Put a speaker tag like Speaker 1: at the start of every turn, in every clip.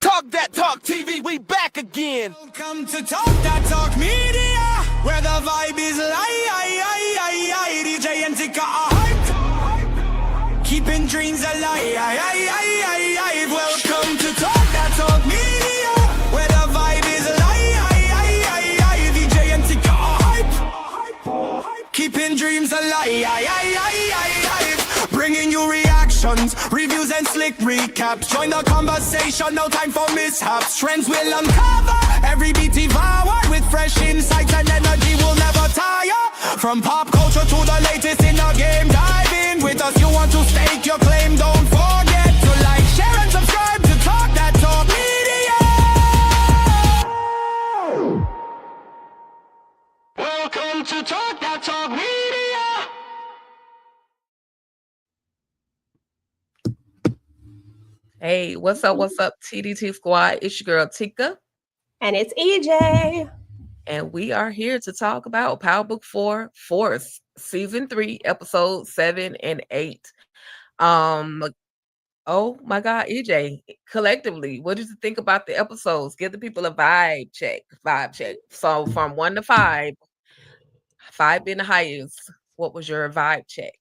Speaker 1: Talk That Talk TV, we back again.
Speaker 2: Welcome to Talk That Talk Media, where the vibe is live. DJ and Tika are hype, keeping dreams alive. Welcome to Talk That Talk Media, where the vibe is live. DJ and Tika are hype, keeping dreams alive. Bringing you reactions, reviews and slick recaps. Join the conversation, no time for mishaps. Trends will uncover, every beat devoured with fresh insights and energy will never tire. From pop culture to the latest in the game, dive in with us. You want to stake your claim, don't forget to like, share and subscribe to Talk That Talk Media. Welcome to Talk That Talk Media.
Speaker 3: Hey, what's up, TDT Squad? It's your girl, Tika.
Speaker 4: And it's EJ.
Speaker 3: And we are here to talk about Powerbook 4, Force, Season 3, Episodes 7 and 8. Oh my God, EJ, collectively, what did you think about the episodes? Give the people a vibe check. So from 1 to 5, 5 being the highest, what was your vibe check?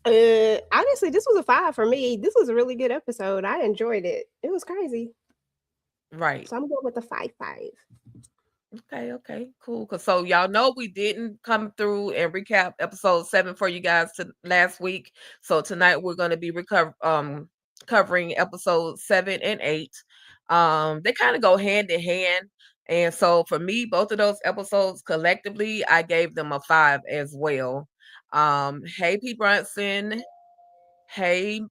Speaker 4: Honestly, this was a 5 for me. This was a really good episode. I enjoyed it. It was crazy.
Speaker 3: Right.
Speaker 4: So I'm going with a 5.
Speaker 3: Okay, cool. So y'all know we didn't come through and recap episode 7 for you guys last week. So tonight we're going to be covering episodes 7 and 8. They kind of go hand in hand. And so for me, both of those episodes collectively, I gave them a 5 as well. Hey, P. Brunson. Hey,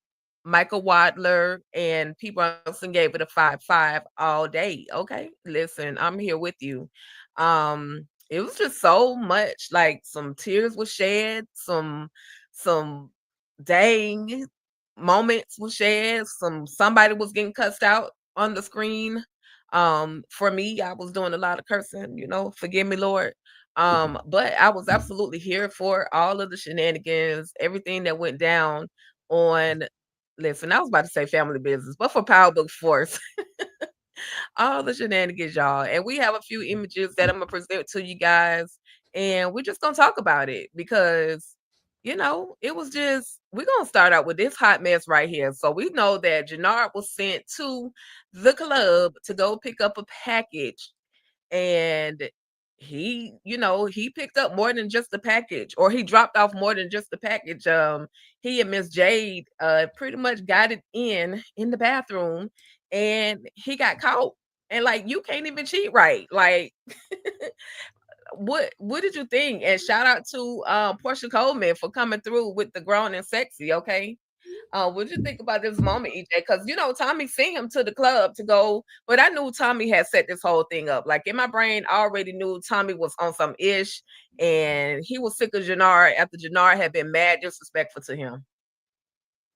Speaker 3: Michael Wadler, and P. Brunson gave it a 5 all day. Okay, listen, I'm here with you. It was just so much, like some tears were shed, some dang moments were shed, somebody was getting cussed out on the screen. For me, I was doing a lot of cursing, forgive me, Lord. But I was absolutely here for all of the shenanigans, everything that went down on, listen, I was about to say family business, but for Powerbook Force, all the shenanigans, y'all. And we have a few images that I'm gonna present to you guys, and we're just gonna talk about it because it was just, we're gonna start out with this hot mess right here. So we know that Jannard was sent to the club to go pick up a package, and he picked up more than just the package, or he dropped off more than just the package. He and Miss Jade pretty much got it in the bathroom, and he got caught. And like, you can't even cheat right. Like, what did you think? And shout out to Portia Coleman for coming through with the grown and sexy. Okay. What did you think about this moment, EJ? Because Tommy sent him to the club to go, but I knew Tommy had set this whole thing up. Like, in my brain, I already knew Tommy was on some ish, and he was sick of Jannard after Jannard had been mad disrespectful to him.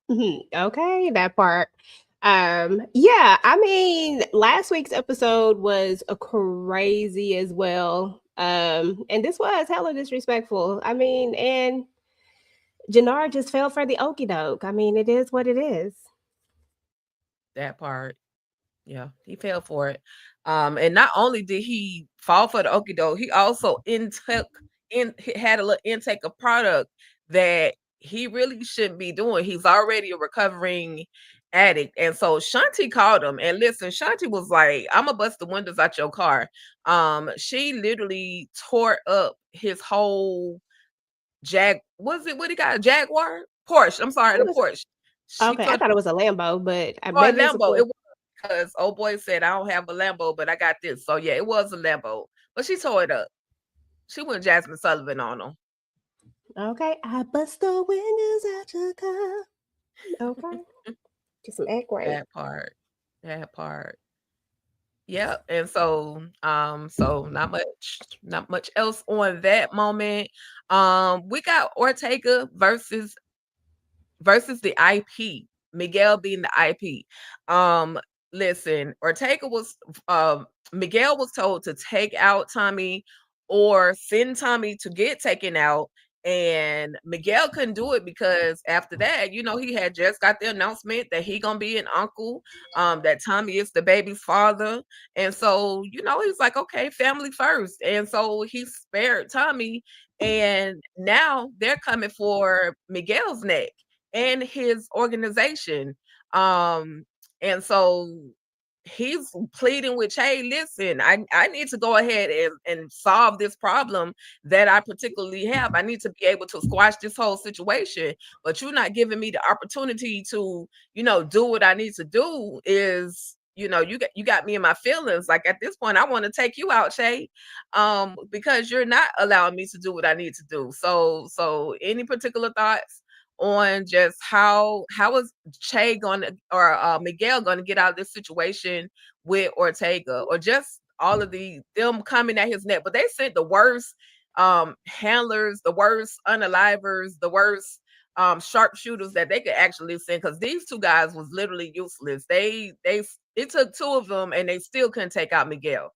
Speaker 4: Okay, that part. Yeah, I mean, last week's episode was a crazy as well. And this was hella disrespectful. I mean, and Jannard just fell for the okie doke. I mean, it is what it is.
Speaker 3: That part. Yeah, he fell for it. And not only did he fall for the okie doke, he also had a little intake of product that he really shouldn't be doing. He's already a recovering addict. And so Shanti called him, and listen, Shanti was like, I'm gonna bust the windows out your car. She literally tore up his whole what he got? A Jaguar? Porsche. I'm sorry, the Porsche.
Speaker 4: Okay, I thought it was a Lambo, but
Speaker 3: a Lambo. It was, because old boy said, I don't have a Lambo, but I got this. So yeah, it was a Lambo, but she tore it up. She went Jasmine Sullivan on him.
Speaker 4: Okay, I bust the windows out your car. Okay, just some act right.
Speaker 3: That part. Yeah, and so not much else on that moment. We got Ortega versus the IP, Miguel being the IP. Listen, Miguel was told to take out Tommy or send Tommy to get taken out, And Miguel couldn't do it because after that, you know, he had just got the announcement that he gonna be an uncle, that Tommy is the baby's father. And so, you know, he's like, okay, family first. And so he spared Tommy. And now they're coming for Miguel's neck and his organization. Um, and so he's pleading with Che, listen, I need to go ahead and solve this problem that I particularly have. I need to be able to squash this whole situation, but you're not giving me the opportunity to, you know, do what I need to do. Is, you know, you got me in my feelings. Like at this point, I want to take you out, Che, because you're not allowing me to do what I need to do. So any particular thoughts on just how is Che gonna, or Miguel gonna get out of this situation with Ortega, or just all of them coming at his neck? But they sent the worst handlers, the worst unalivers, the worst sharpshooters that they could actually send, because these two guys was literally useless. It took two of them and they still couldn't take out Miguel.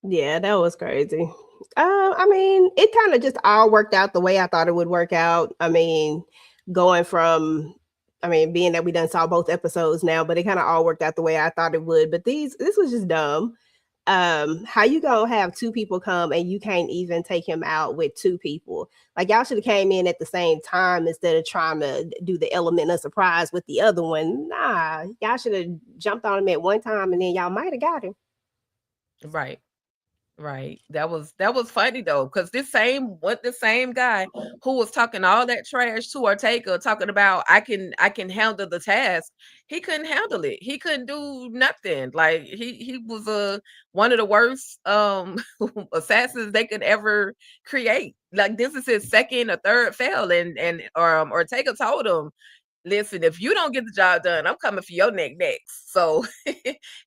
Speaker 4: Yeah, that was crazy. I mean, it kind of just all worked out the way I thought it would work out. I mean, going from, I mean, being that we done saw both episodes now, but it kind of all worked out the way I thought it would. But this was just dumb. How you gonna have two people come and you can't even take him out with two people? Like, y'all should have came in at the same time instead of trying to do the element of surprise with the other one. Nah, y'all should have jumped on him at one time and then y'all might have got him.
Speaker 3: Right. That was funny though, because the same guy who was talking all that trash to Ortega, talking about I can handle the task, he couldn't handle it. He couldn't do nothing. Like he was one of the worst assassins they could ever create. Like this is his second or third fail, and Ortega told him, listen, if you don't get the job done, I'm coming for your neck next. So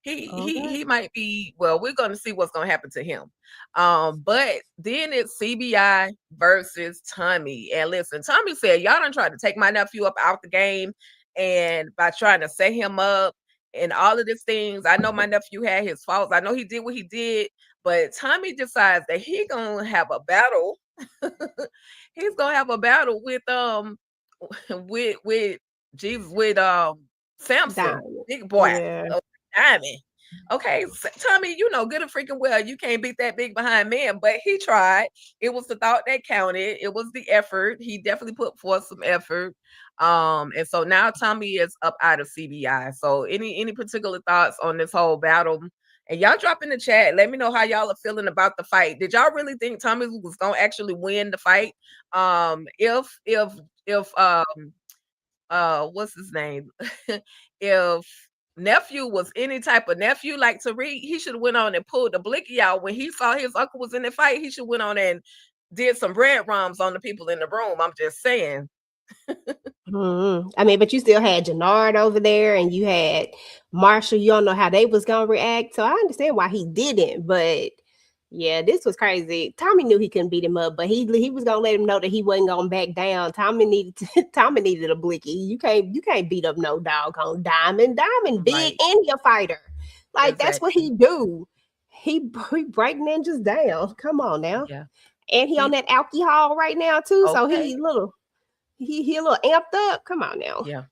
Speaker 3: he might be, well, we're gonna see what's gonna happen to him. But then it's CBI versus Tommy. And listen, Tommy said, y'all done tried to take my nephew up out the game, and by trying to set him up and all of these things. I know my nephew had his faults. I know he did what he did, but Tommy decides that he gonna have a battle. He's gonna have a battle with with Jesus, with Samson,
Speaker 4: Diamond.
Speaker 3: big boy,
Speaker 4: Yeah.
Speaker 3: Diamond. Okay, Tommy, you know good and freaking well you can't beat that big behind man, but he tried. It was the thought that counted. It was the effort. He definitely put forth some effort. And so now Tommy is up out of CBI. So any particular thoughts on this whole battle? And y'all drop in the chat. Let me know how y'all are feeling about the fight. Did y'all really think Tommy was gonna actually win the fight? If what's his name? If nephew was any type of nephew like Tariq, he should have went on and pulled the blicky out when he saw his uncle was in the fight. He should went on and did some breadcrumbs on the people in the room. I'm just saying.
Speaker 4: I mean, but you still had Jannard over there, and you had Marshall. You don't know how they was gonna react, so I understand why he didn't. But yeah, this was crazy. Tommy knew he couldn't beat him up, but he was gonna let him know that he wasn't gonna back down. Tommy needed a blicky. You can't beat up no dog on Diamond. Diamond big
Speaker 3: Right.
Speaker 4: and he a fighter. Like that's what
Speaker 3: Exactly.
Speaker 4: he do. He break ninjas down. Come on now.
Speaker 3: Yeah.
Speaker 4: And he on that alcohol right now too. So
Speaker 3: Okay.
Speaker 4: he a little amped up. Come on now.
Speaker 3: Yeah.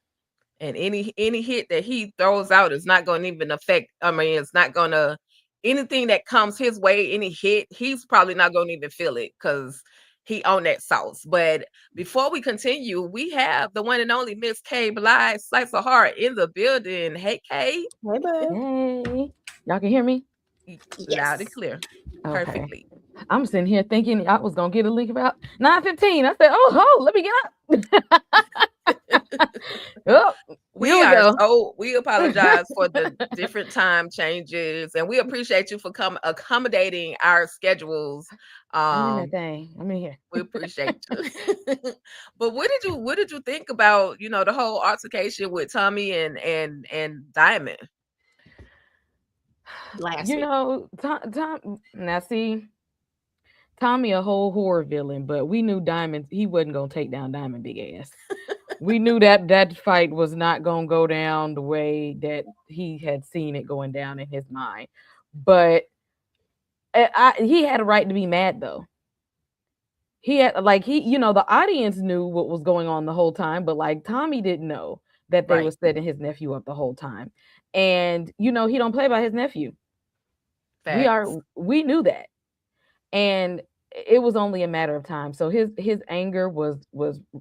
Speaker 3: And any hit that he throws out is not going to even affect. I mean, it's not going to, anything that comes his way, any hit, he's probably not going to even feel it because he on that sauce. But before we continue, we have the one and only Miss K Blythe, Slice of Heart, in the building. Hey, K.
Speaker 4: Hey, bud.
Speaker 5: Hey, y'all can hear me?
Speaker 3: Loud and clear.
Speaker 5: Okay.
Speaker 3: Perfectly.
Speaker 5: I'm sitting here thinking I was gonna get a leak about 9:15. I said, "Oh, let me get up." Oh,
Speaker 3: we apologize for the different time changes, and we appreciate you for accommodating our schedules.
Speaker 5: I'm in that thing. I'm in here.
Speaker 3: We appreciate you. But what did you think about, you know, the whole altercation with Tommy and Diamond?
Speaker 4: Last
Speaker 5: You
Speaker 4: week.
Speaker 5: know, Tom. Now see, Tommy a whole horror villain, but we knew Diamond. He wasn't gonna take down Diamond big ass. We knew that fight was not gonna go down the way that he had seen it going down in his mind. But he had a right to be mad though. he had like the audience knew what was going on the whole time, but like Tommy didn't know that they were
Speaker 3: Right.
Speaker 5: setting his nephew up the whole time. And he don't play by his nephew.
Speaker 3: Facts.
Speaker 5: We knew that. And it was only a matter of time. So his anger was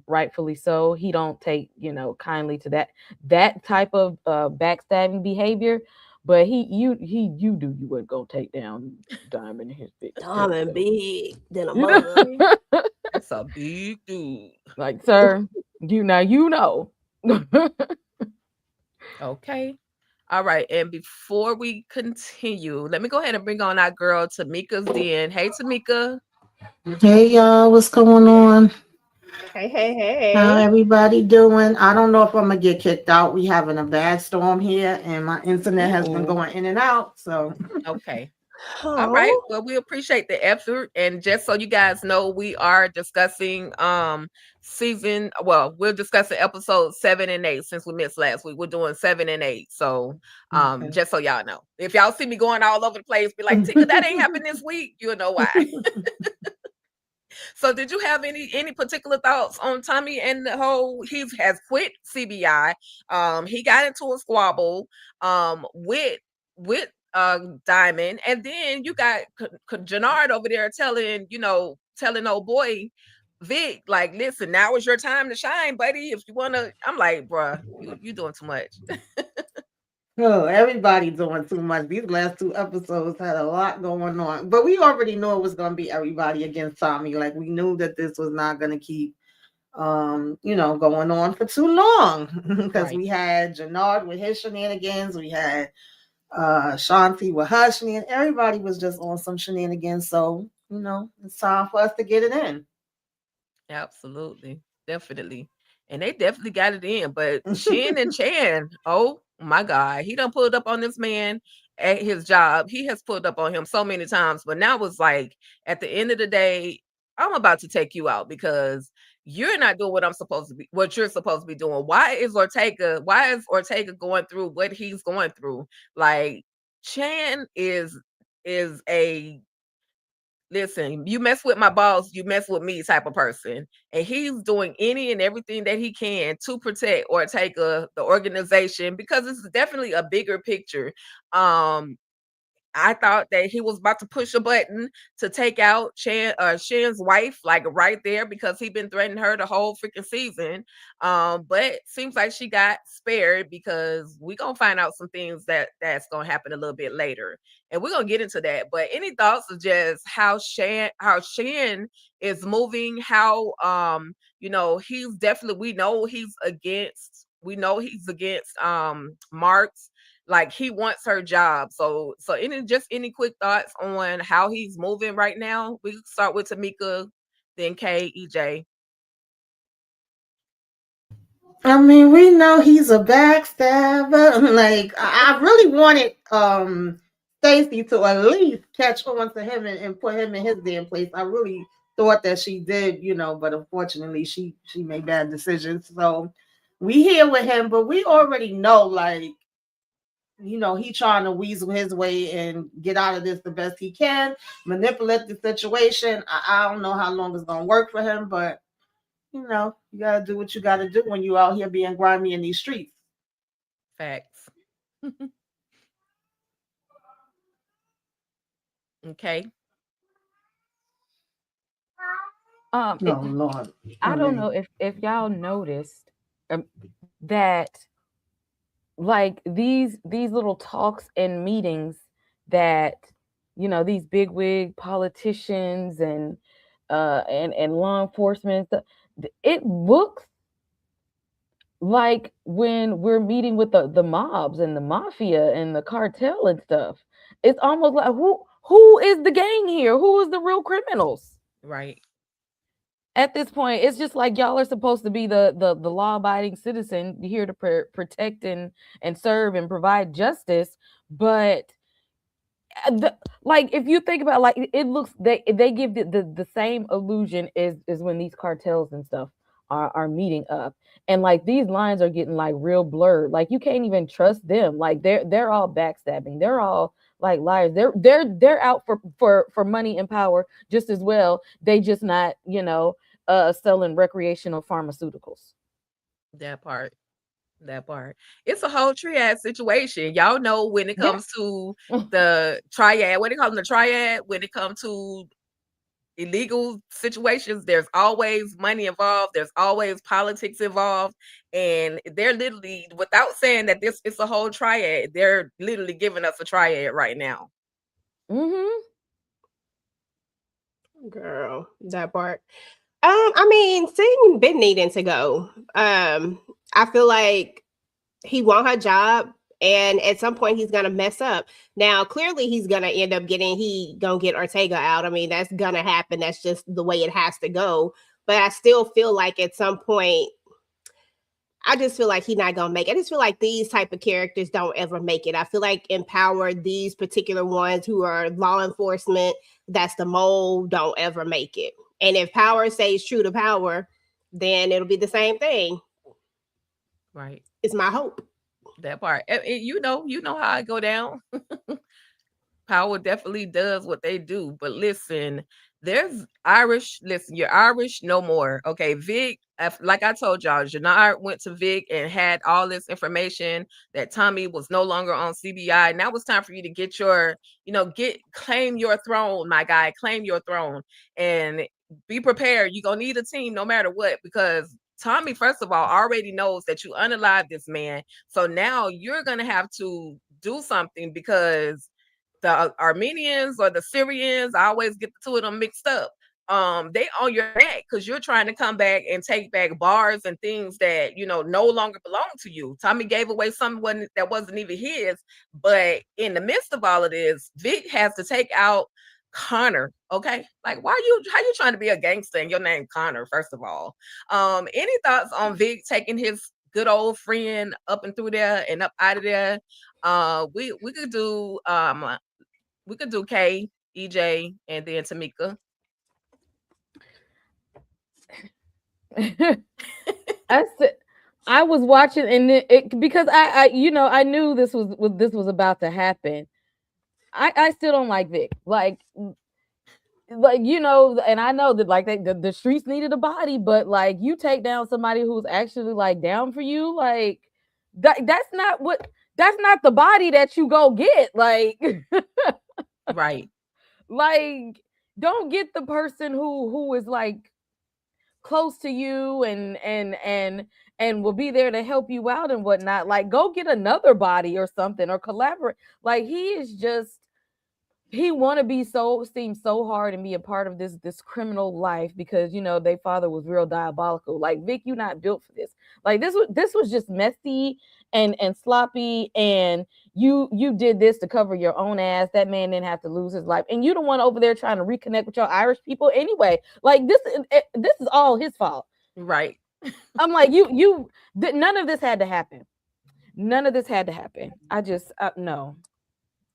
Speaker 5: rightfully so. He don't take kindly to that type of backstabbing behavior. But you would go take down Diamond and his big
Speaker 4: Dumb and
Speaker 5: self.
Speaker 4: big than a
Speaker 5: You know?
Speaker 4: mug.
Speaker 3: That's a big dude.
Speaker 5: Like, sir, you know.
Speaker 3: Okay. All right. And before we continue, let me go ahead and bring on our girl Tamika's Den. Hey, Tamika.
Speaker 6: Hey y'all, what's going on?
Speaker 4: Hey.
Speaker 6: How everybody doing? I don't know if I'm gonna get kicked out. We having a bad storm here, and my internet has been
Speaker 3: Ooh.
Speaker 6: going in and out. So
Speaker 3: Okay. All right.
Speaker 4: Oh,
Speaker 3: Well, we appreciate the effort. And just so you guys know, we are discussing we're discussing episodes 7 and 8 since we missed last week. We're doing 7 and 8. So
Speaker 6: okay.
Speaker 3: just so y'all know. If y'all see me going all over the place, be like, Tika, that ain't happened this week, you'll know why. So did you have any particular thoughts on Tommy and the whole he has quit CBI? He got into a squabble with Diamond, and then you got Jannard over there telling old boy Vic, like, listen, now is your time to shine, buddy. If you wanna, I'm like, bruh, you doing too much.
Speaker 6: Oh, everybody doing too much. These last 2 episodes had a lot going on, but we already knew it was gonna be everybody against Tommy. Like we knew that this was not gonna keep going on for too long because
Speaker 3: Right.
Speaker 6: we had Jannard with his shenanigans, we had Shanti with her shenanigans. Everybody was just on some shenanigans. So, it's time for us to get it in.
Speaker 3: Absolutely. Definitely. And they definitely got it in. But Shin and Chan, oh my God, he done pulled up on this man at his job. He has pulled up on him so many times. But now it's like, at the end of the day, I'm about to take you out because you're not doing what you're supposed to be doing. Why is Ortega going through what he's going through? Like, Chan is a listen, you mess with my boss, you mess with me type of person. And he's doing any and everything that he can to protect Ortega, the organization, because it's definitely a bigger picture. I thought that he was about to push a button to take out Shan's wife, like right there, because he been threatening her the whole freaking season. But seems like she got spared because we gonna find out some things that's gonna happen a little bit later, and we're gonna get into that. But any thoughts of just how Shan is moving? How he's definitely we know he's against Marks, like he wants her job. So any quick thoughts on how he's moving right now? We can start with Tamika, then K, EJ.
Speaker 6: I mean, we know he's a backstabber. Like, I really wanted Stacy to at least catch on to him and put him in his damn place. I really thought that she did, but unfortunately she made bad decisions. So we here with him, but we already know, like, he trying to weasel his way and get out of this the best he can, manipulate the situation. I don't know how long it's gonna work for him, but you gotta do what you gotta do when you out here being grimy in these streets.
Speaker 3: Facts. Okay.
Speaker 6: Oh Lord.
Speaker 5: I don't know if y'all noticed that, like, these little talks and meetings that these bigwig politicians and law enforcement stuff, it looks like when we're meeting with the mobs and the mafia and the cartel and stuff. It's almost like who is the gang here? Who is the real criminals?
Speaker 3: Right.
Speaker 5: At this point, it's just like y'all are supposed to be the law-abiding citizen here to protect and serve and provide justice. But like, if you think about, like, it looks, they give the same illusion as when these cartels and stuff are meeting up. And like these lines are getting like real blurred. Like you can't even trust them. Like they're all backstabbing. They're all like liars. They're out for money and power just as well. They just not, selling recreational pharmaceuticals.
Speaker 3: That part. That part. It's a whole triad situation. Y'all know when it
Speaker 5: Yeah.
Speaker 3: comes to the triad, what they call them, the triad, when it comes to illegal situations, there's always money involved, there's always politics involved, and they're literally, without saying that this is a whole triad, they're literally giving us a triad right now.
Speaker 5: Mm-hmm.
Speaker 4: Girl, that part. I mean, Sing been needing to go. I feel like he want her job, and at some point he's gonna mess up. Now, clearly he's gonna end up gonna get Ortega out. I mean, that's gonna happen. That's just the way it has to go. But I still feel like at some point, I just feel like he's not gonna make it. I just feel like these type of characters don't ever make it. I feel like Empower, these particular ones who are law enforcement, that's the mold, don't ever make it. And if Power stays true to Power, then it'll be the same thing.
Speaker 3: Right.
Speaker 4: It's my hope.
Speaker 3: That part. You know how I go down. Power definitely does what they do. But listen, there's Irish. Listen, you're Irish no more. Okay, Vic, like I told y'all, Janard went to Vic and had all this information that Tommy was no longer on CBI. Now it's time for you to get your, claim your throne, my guy, claim your throne, and be prepared. You're gonna need a team no matter what, because Tommy, first of all, already knows that you unalived this man. So now you're gonna have to do something, because the Armenians or the Syrians, I always get the two of them mixed up. They on your neck because you're trying to come back and take back bars and things that no longer belong to you. Tommy gave away something that wasn't even his, but in the midst of all of this, Vic has to take out Connor. Okay, like how you trying to be a gangster and your name Connor? First of all, any thoughts on Vic taking his good old friend up and through there and up out of there? We could do Kay, EJ, and then Tamika.
Speaker 5: I was watching, and it because I knew this was about to happen. I still don't like Vic. Like and I know that like the streets needed a body, but like you take down somebody who's actually like down for you, like that's not the body that you go get. Like
Speaker 3: Right.
Speaker 5: Like don't get the person who is like close to you and will be there to help you out and whatnot. Like go get another body or something, or collaborate. Like he want to seem so hard and be a part of this criminal life because their father was real diabolical. Like Vic, you not built for this. Like this was just messy and sloppy, and you did this to cover your own ass. That man didn't have to lose his life, and you the one over there trying to reconnect with your Irish people anyway. Like this is all his fault,
Speaker 3: right?
Speaker 5: I'm like none of this had to happen. None of this had to happen. I just no.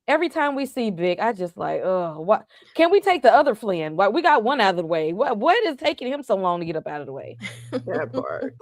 Speaker 5: Every time we see Vic, I just like, oh, what? Can we take the other Flynn? What? We got one out of the way. What is taking him so long to get up out of the way?
Speaker 4: That part.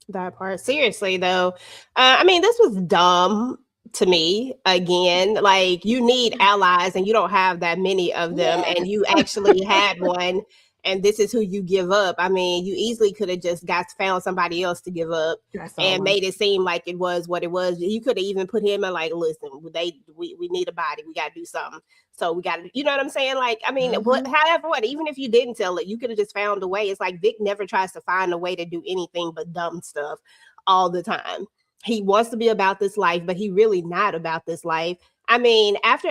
Speaker 4: That part. Seriously, though, I mean, this was dumb to me. Again, like you need allies, and you don't have that many of them, and you actually had one. And this is who you give up. I mean, you easily could have just found somebody else to give up and made it seem like it was what it was. You could have even put him in like, listen, we need a body. We got to do something. So we got to, you know what I'm saying? Like, I mean, however, even if you didn't tell it, you could have just found a way. It's like Vic never tries to find a way to do anything but dumb stuff all the time. He wants to be about this life, but he really not about this life. I mean, after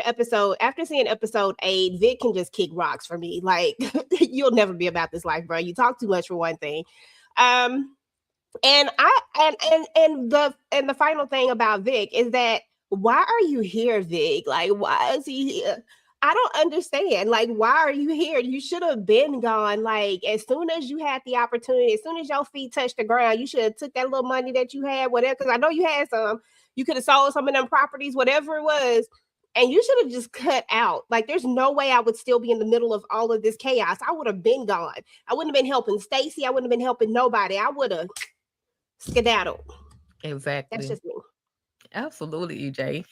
Speaker 4: seeing episode 8, Vic can just kick rocks for me. Like, you'll never be about this life, bro. You talk too much for one thing. And the final thing about Vic is that why are you here, Vic? Like, why is he here? I don't understand. Like, why are you here? You should have been gone. Like, as soon as you had the opportunity, as soon as your feet touched the ground, you should have took that little money that you had, whatever. Because I know you had some. You could have sold some of them properties, whatever it was, And you should have just cut out. Like, there's no way I would still be in the middle of all of this chaos. I would have been gone. I wouldn't have been helping Stacy. I wouldn't have been helping nobody. I would have skedaddled. That's
Speaker 3: Exactly.
Speaker 4: just me.
Speaker 3: Absolutely, EJ.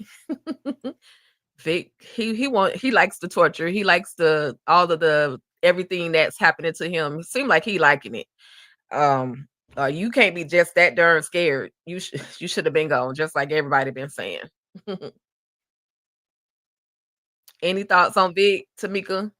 Speaker 3: Vic, he likes the torture. He likes all of the everything that's happening to him. It seemed like he liking it. You can't be just that darn scared. You should have been gone, just like everybody been saying. Any thoughts on Vic, Tamika?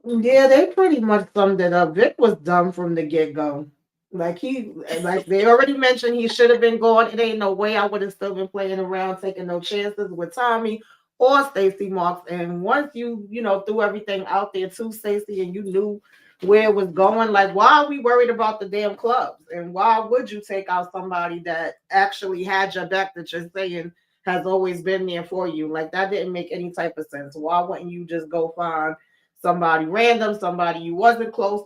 Speaker 6: Yeah, they pretty much summed it up. Vic was dumb from the get-go. Like they already mentioned, he should have been gone. It ain't no way I would have still been playing around, taking no chances with Tommy or Stacey Marks. And once you threw everything out there to Stacey and you knew where it was going, like, why are we worried about the damn clubs? And why would you take out somebody that actually had your back, that you're saying has always been there for you? Like, that didn't make any type of sense. Why wouldn't you just go find somebody random, somebody you wasn't close,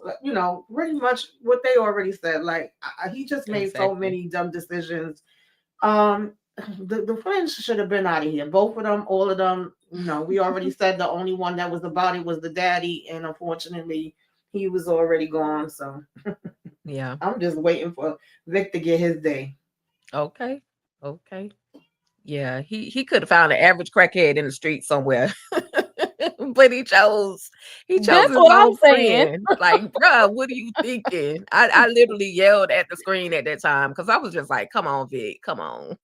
Speaker 6: pretty much what they already said. Like, he just made so many dumb decisions. The friends should have been out of here. Both of them, all of them. We already said the only one that was about it was the daddy, and unfortunately, he was already gone. So
Speaker 3: yeah,
Speaker 6: I'm just waiting for Vic to get his day.
Speaker 3: Okay. Yeah, he could have found an average crackhead in the street somewhere. But he chose his own friend. Like, bruh, what are you thinking? I literally yelled at the screen at that time because I was just like, come on, Vic, come on.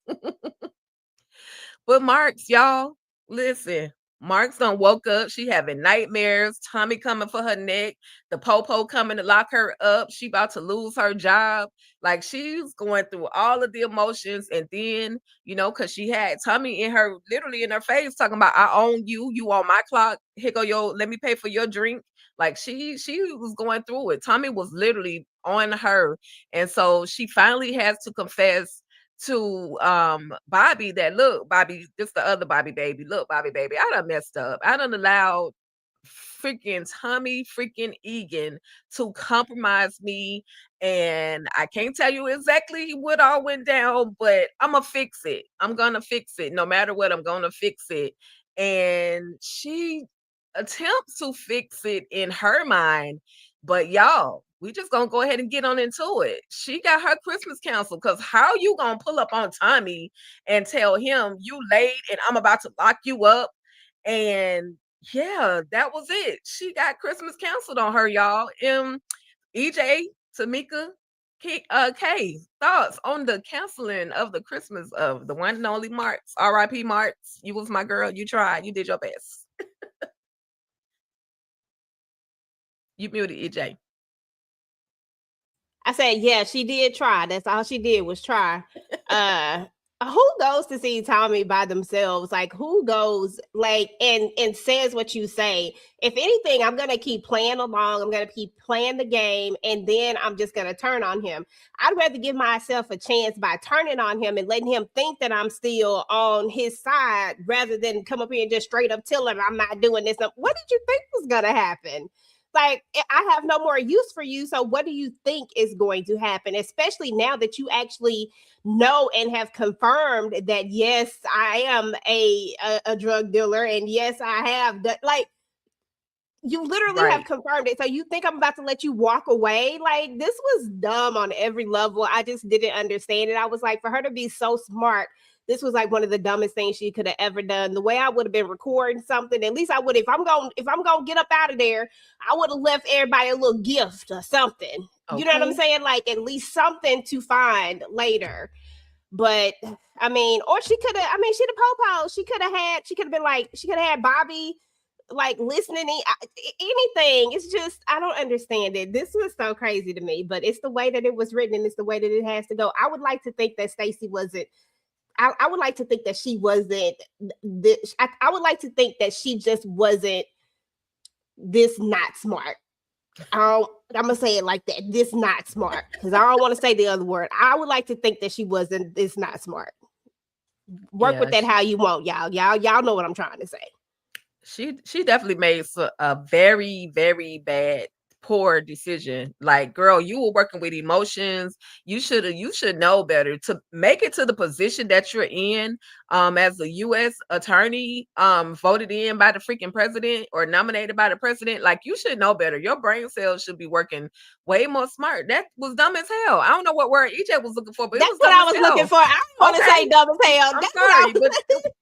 Speaker 3: But Marks, y'all, listen. Marks done woke up. She having nightmares. Tommy coming for her neck. The popo coming to lock her up. She about to lose her job. Like, she's going through all of the emotions. And then, because she had Tommy literally in her face talking about, I own you. You on my clock. Here go let me pay for your drink. Like, she was going through it. Tommy was literally on her. And so she finally has to confess to Bobby that, look, Bobby, this the other Bobby baby. Look, Bobby baby, I done messed up. I done allowed freaking Tommy freaking Egan to compromise me, and I can't tell you exactly what all went down, but I'm gonna fix it. I'm gonna fix it. No matter what, I'm gonna fix it. And she attempts to fix it in her mind, but y'all, we just gonna go ahead and get on into it. She got her Christmas canceled, because how you gonna pull up on Tommy and tell him you late and I'm about to lock you up? And yeah, that was it. She got Christmas canceled on her, y'all. EJ, Tamika, K, thoughts on the canceling of the Christmas of the one and only Marks. R.I.P. Marks. You was my girl. You tried. You did your best. You muted, EJ.
Speaker 4: I said, yeah, she did try. That's all she did was try. Who goes to see Tommy by themselves? Like, who goes and says what you say? If anything, I'm gonna keep playing along. I'm gonna keep playing the game, and then I'm just gonna turn on him. I'd rather give myself a chance by turning on him and letting him think that I'm still on his side, rather than come up here and just straight up tell him I'm not doing this. What did you think was gonna happen? Like, I have no more use for you. So what do you think is going to happen? Especially now that you actually know and have confirmed that, yes, I am a drug dealer. And yes, I have like, you literally have confirmed it. So you think I'm about to let you walk away? Like, this was dumb on every level. I just didn't understand it. I was like, for her to be so smart, this was like one of the dumbest things she could have ever done. The way I would have been recording something, at least I would, if I'm going to get up out of there, I would have left everybody a little gift or something. Okay. You know what I'm saying? Like, at least something to find later. But I mean, or she could have, she the popo. She could have been like, she could have had Bobby like listening, anything. It's just, I don't understand it. This was so crazy to me, but it's the way that it was written and it's the way that it has to go. I would like to think that Stacey wasn't, I would like to think that she wasn't this. I would like to think that she just wasn't this not smart. I'm gonna say it like that. This not smart, because I don't want to say the other word. I would like to think that she wasn't this not smart. Work with that how you want, y'all. Y'all know what I'm trying to say.
Speaker 3: She definitely made a very, very bad, poor decision. Like, girl, you were working with emotions. You should know better to make it to the position that you're in. as a U.S. attorney, voted in by the freaking president or nominated by the president. Like, you should know better. Your brain cells should be working way more smart. That was dumb as hell. I don't know what word EJ was looking for, but it
Speaker 4: That's
Speaker 3: was
Speaker 4: what
Speaker 3: dumb
Speaker 4: I
Speaker 3: as
Speaker 4: was
Speaker 3: hell.
Speaker 4: looking for. I don't want to say dumb as hell.
Speaker 3: I'm
Speaker 4: That's what I
Speaker 3: sorry, but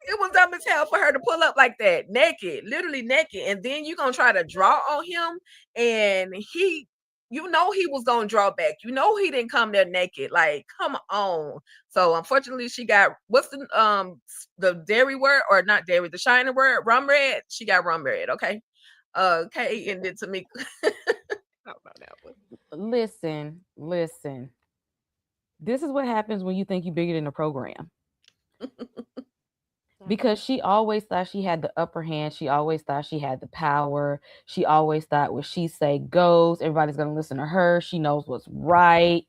Speaker 3: it was dumb as hell for her to pull up like that, naked, literally naked, and then you gonna try to draw on him, and he, you know, he was gonna draw back. You know, he didn't come there naked. Like, come on. So unfortunately, she got, what's the dairy word, or not dairy, the shiny word, rum red. She got rum red. Okay. Kay ended to me.
Speaker 5: Listen. This is what happens when you think you're bigger than the program. Because she always thought she had the upper hand. She always thought she had the power. She always thought what she say goes. Everybody's going to listen to her. She knows what's right.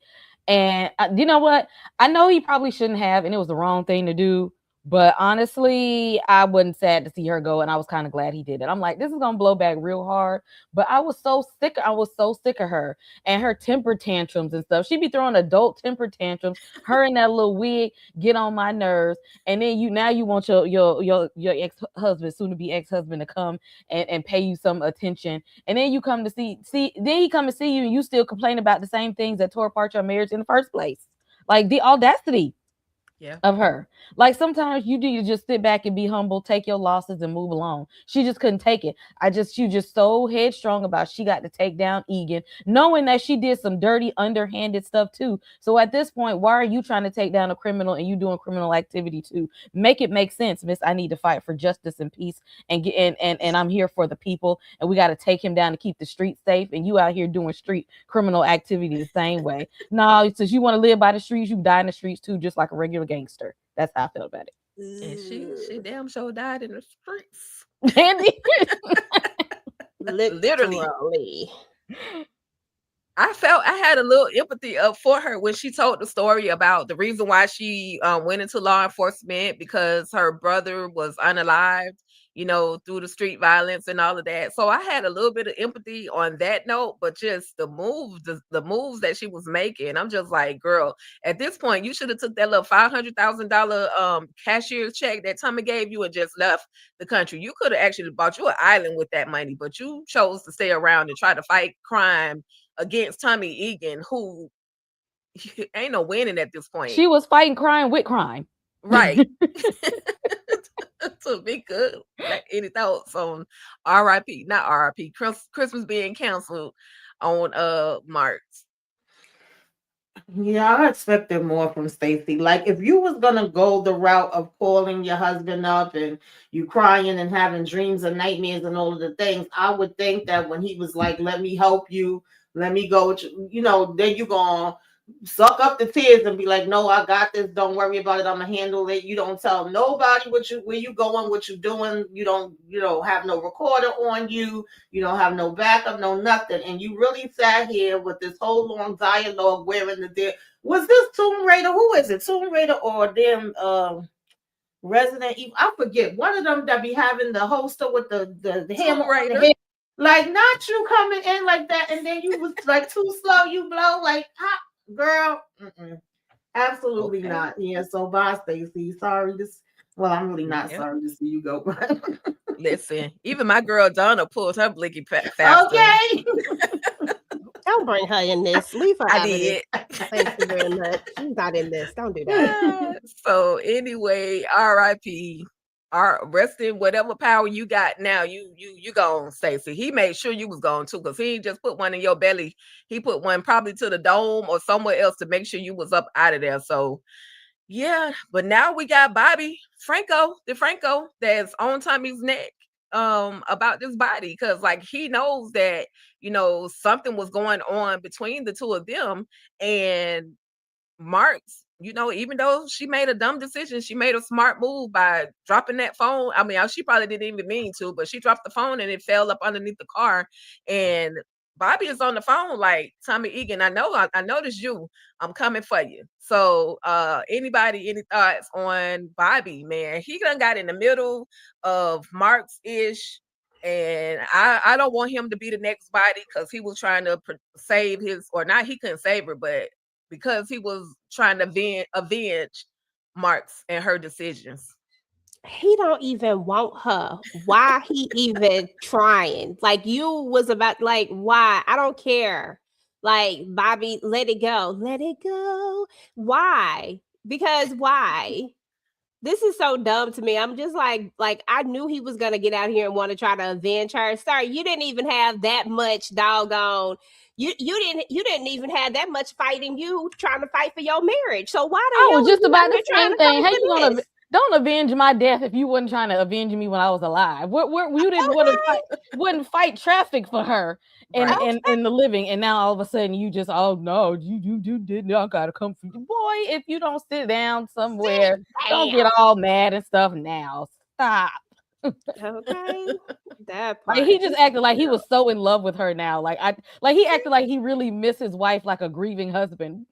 Speaker 5: And you know what? I know he probably shouldn't have, and it was the wrong thing to do. But honestly, I wasn't sad to see her go, and I was kind of glad he did it. I'm like, this is gonna blow back real hard. But I was so sick. I was so sick of her and her temper tantrums and stuff. She'd be throwing adult temper tantrums. Her and that little wig get on my nerves. And then you want your ex-husband, soon to be ex-husband, to come and pay you some attention. And then you come to see then he come to see you, and you still complain about the same things that tore apart your marriage in the first place. Like, the audacity of her. Like, sometimes you do, you just sit back and be humble, take your losses and move along. She just couldn't take it. She was just so headstrong about she got to take down Egan, knowing that she did some dirty, underhanded stuff too. So at this point, why are you trying to take down a criminal and you doing criminal activity too? Make it make sense, miss. I need to fight for justice and peace and get and I'm here for the people, and we got to take him down to keep the streets safe, and you out here doing street criminal activity the same way. No, since you want to live by the streets, you die in the streets too, just like a regular gangster. That's how I feel about it.
Speaker 3: And she damn sure died in the streets.
Speaker 4: literally.
Speaker 3: I had a little empathy for her when she told the story about the reason why she went into law enforcement, because her brother was unalived, you know, through the street violence and all of that. So I had a little bit of empathy on that note, but just the moves that she was making, I'm just like, girl, at this point, you should have took that little $500,000 cashier's check that Tommy gave you and just left the country. You could have actually bought you an island with that money, but you chose to stay around and try to fight crime against Tommy Egan, who ain't no winning at this point.
Speaker 5: She was fighting crime with crime.
Speaker 3: Right. So be good. Any thoughts on RIP, not RIP, Christmas being canceled on March?
Speaker 6: Yeah, I expected more from Stacey. Like, if you was gonna go the route of calling your husband up and you crying and having dreams and nightmares and all of the things, I would think that when he was like, "Let me help you, let me go," with you know, then you gonna suck up the tears and be like, "No, I got this. Don't worry about it. I'm gonna handle it." You don't tell nobody where you going, what you doing. You don't have no recorder on you. You don't have no backup, no nothing. And you really sat here with this whole long dialogue wearing was this Tomb Raider? Who is it? Tomb Raider or them Resident Evil? I forget. One of them that be having the holster with the hammer on the head. Like, not you coming in like that, and then you was like too slow. You blow like hot. Girl, absolutely not. Yeah, so bye, Stacey. Sorry, I'm really not sorry to see you go.
Speaker 3: Listen, even my girl Donna pulled her blicky faster.
Speaker 4: Okay. Don't bring her in this. Leave her out of
Speaker 3: it.
Speaker 4: Thank you very much. She's not in this. Don't do that.
Speaker 3: So anyway, RIP. Rest in whatever power you got now. You gone, Stacey. He made sure you was gone too, because he ain't just put one in your belly. He put one probably to the dome or somewhere else to make sure you was up out of there. So yeah, but now we got Bobby Franco that's on Tommy's neck about this body, because like he knows that, you know, something was going on between the two of them. And Marks, you know, even though she made a dumb decision, she made a smart move by dropping that phone. I mean, she probably didn't even mean to, but she dropped the phone and it fell up underneath the car. And Bobby is on the phone like, "Tommy Egan, I noticed you. I'm coming for you." So any thoughts on Bobby, man? He done got in the middle of Marks-ish. And I don't want him to be the next body, because he was trying to save his, or not, he couldn't save her, but because he was trying to avenge Marks and her decisions.
Speaker 4: he don't even want her. Why he even trying? Like you was about like why? I don't care. Like Bobby, let it go. Let it go. Why? Because why? This is so dumb to me. I'm just like I knew he was gonna get out here and want to try to avenge her. Sir, you didn't even have that much doggone. You didn't even have that much fight in you trying to fight for your marriage. So why the
Speaker 5: I
Speaker 4: hell
Speaker 5: was
Speaker 4: are
Speaker 5: just
Speaker 4: you out
Speaker 5: about
Speaker 4: here
Speaker 5: the
Speaker 4: trying
Speaker 5: same
Speaker 4: to
Speaker 5: thing.
Speaker 4: fight
Speaker 5: How you
Speaker 4: for
Speaker 5: gonna
Speaker 4: this?
Speaker 5: don't avenge my death if you wasn't trying to avenge me when I was alive? What you didn't want to fight, wouldn't fight traffic for her and
Speaker 3: Right.
Speaker 5: and in the living, and now all of a sudden you just no, you did not gotta come for you, boy. If you don't sit down somewhere, don't get
Speaker 4: Damn.
Speaker 5: all mad and stuff now. Stop.
Speaker 4: Okay. That
Speaker 5: Like
Speaker 4: part.
Speaker 5: he just acted like he was so in love with her now. Like he acted like he really missed his wife like a grieving husband.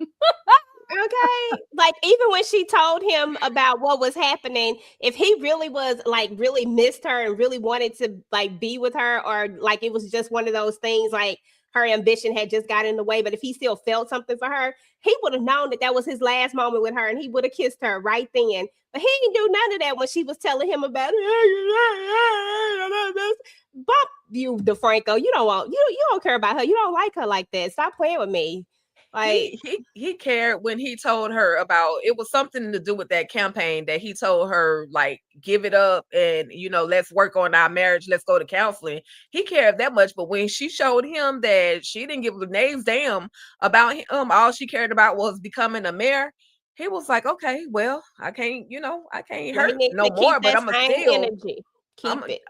Speaker 4: Okay. Like even when she told him about what was happening, if he really was like really missed her and really wanted to like be with her, or like it was just one of those things like her ambition had just got in the way, but if he still felt something for her, he would have known that that was his last moment with her and he would have kissed her right then. But he didn't do none of that when she was telling him about it. Bump you, DeFranco. You don't want you don't care about her. You don't like her like that. Stop playing with me. Like
Speaker 3: He cared when he told her about it was something to do with that campaign that he told her like give it up and let's work on our marriage, let's go to counseling. He cared that much, but when she showed him that she didn't give a name's damn about him, all she cared about was becoming a mayor. He was like, okay, well, I can't
Speaker 4: well, he
Speaker 3: hurt
Speaker 4: needs
Speaker 3: no
Speaker 4: to keep
Speaker 3: more, but
Speaker 4: that
Speaker 3: I'm a
Speaker 4: same
Speaker 3: still
Speaker 4: energy.
Speaker 3: I'm
Speaker 4: Keep it.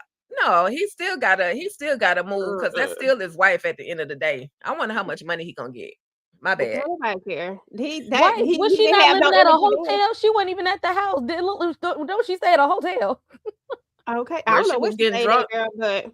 Speaker 3: no, he still gotta move because that's
Speaker 4: Mm-mm.
Speaker 3: still his wife at the end of the day. I wonder how much money he gonna get. My
Speaker 4: Don't
Speaker 3: bad.
Speaker 4: nobody care.
Speaker 5: Why was
Speaker 4: He
Speaker 5: she
Speaker 4: didn't
Speaker 5: not
Speaker 4: have no
Speaker 5: living at a
Speaker 4: energy then.
Speaker 5: hotel? She wasn't even at the house. Don't she stay at a hotel?
Speaker 4: Okay, I
Speaker 3: Where
Speaker 4: don't
Speaker 3: she
Speaker 4: know where
Speaker 3: was
Speaker 4: she
Speaker 3: getting
Speaker 4: stayed at,
Speaker 3: drunk.
Speaker 4: girl, but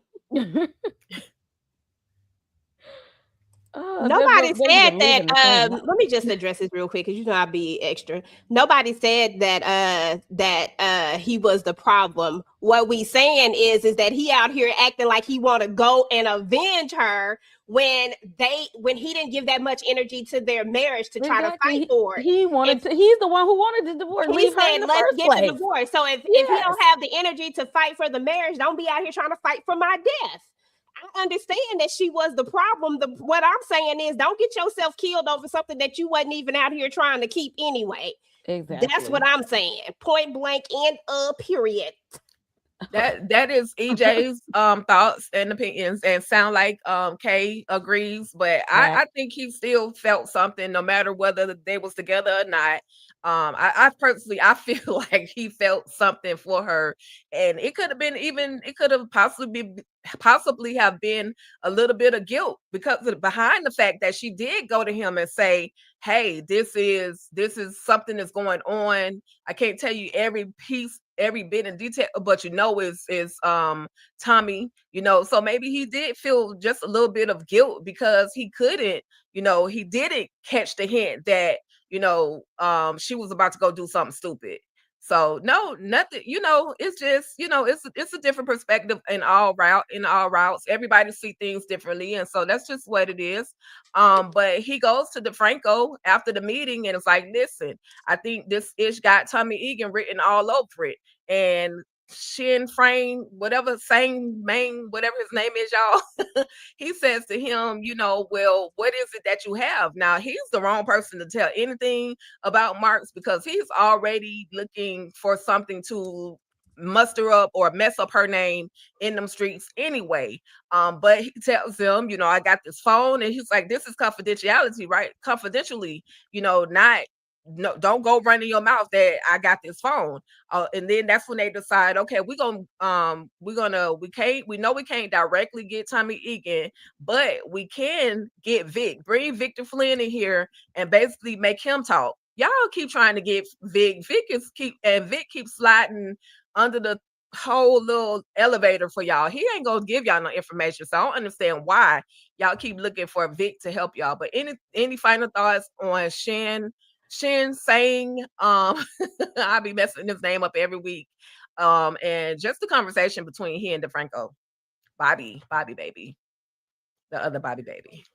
Speaker 5: They
Speaker 4: nobody
Speaker 5: was
Speaker 4: said
Speaker 5: just
Speaker 4: that.
Speaker 5: living the same life.
Speaker 4: Let me just address this real quick because I'll be extra. Nobody said that he was the problem. What we saying is that he out here acting like he want to go and avenge her when he didn't give that much energy to their marriage to try to
Speaker 5: Exactly.
Speaker 4: fight for it.
Speaker 5: He
Speaker 4: If
Speaker 5: wanted to. He's the one who wanted to divorce,
Speaker 4: he
Speaker 5: leave her
Speaker 4: said,
Speaker 5: in the
Speaker 4: let's
Speaker 5: first
Speaker 4: get the
Speaker 5: place.
Speaker 4: divorce. So if he
Speaker 5: Yes,
Speaker 4: don't have the energy to fight for the marriage, don't be out here trying to fight for my death. I understand that she was the problem. What I'm saying is don't get yourself killed over something that you wasn't even out here trying to keep anyway. That's what
Speaker 5: exactly.
Speaker 4: I'm saying. Point blank and period.
Speaker 3: That is EJ's thoughts and opinions, and sound like Kay agrees, but
Speaker 5: Yeah.
Speaker 3: I think he still felt something no matter whether they was together or not. I personally I feel like he felt something for her, and it could have been even it could have possibly have been a little bit of guilt because behind the fact that she did go to him and say, hey, this is something that's going on. I can't tell you every piece, every bit in detail, but is Tommy, so maybe he did feel just a little bit of guilt because he couldn't, he didn't catch the hint that, she was about to go do something stupid. So no, nothing, it's just, it's a different perspective in all routes. Everybody see things differently. And so that's just what it is. But he goes to DeFranco after the meeting and it's like, listen, I think this ish got Tommy Egan written all over it. And Shin Frame, whatever same main, whatever his name is, y'all. He says to him, well, what is it that you have? Now he's the wrong person to tell anything about Marks because he's already looking for something to muster up or mess up her name in them streets anyway. But he tells them, I got this phone, and he's like, this is confidentiality, right? Confidentially, not no, don't go running your mouth that I got this phone. And then that's when they decide, okay, we know we can't directly get Tommy Egan, but we can get Vic. Bring Victor Flynn in here and basically make him talk. Y'all keep trying to get Vic. Vic keeps sliding under the whole little elevator for y'all. He ain't gonna give y'all no information. So I don't understand why y'all keep looking for Vic to help y'all. But any final thoughts on Shin saying, I'll be messing his name up every week. And just the conversation between he and DeFranco. Bobby baby. The other Bobby baby.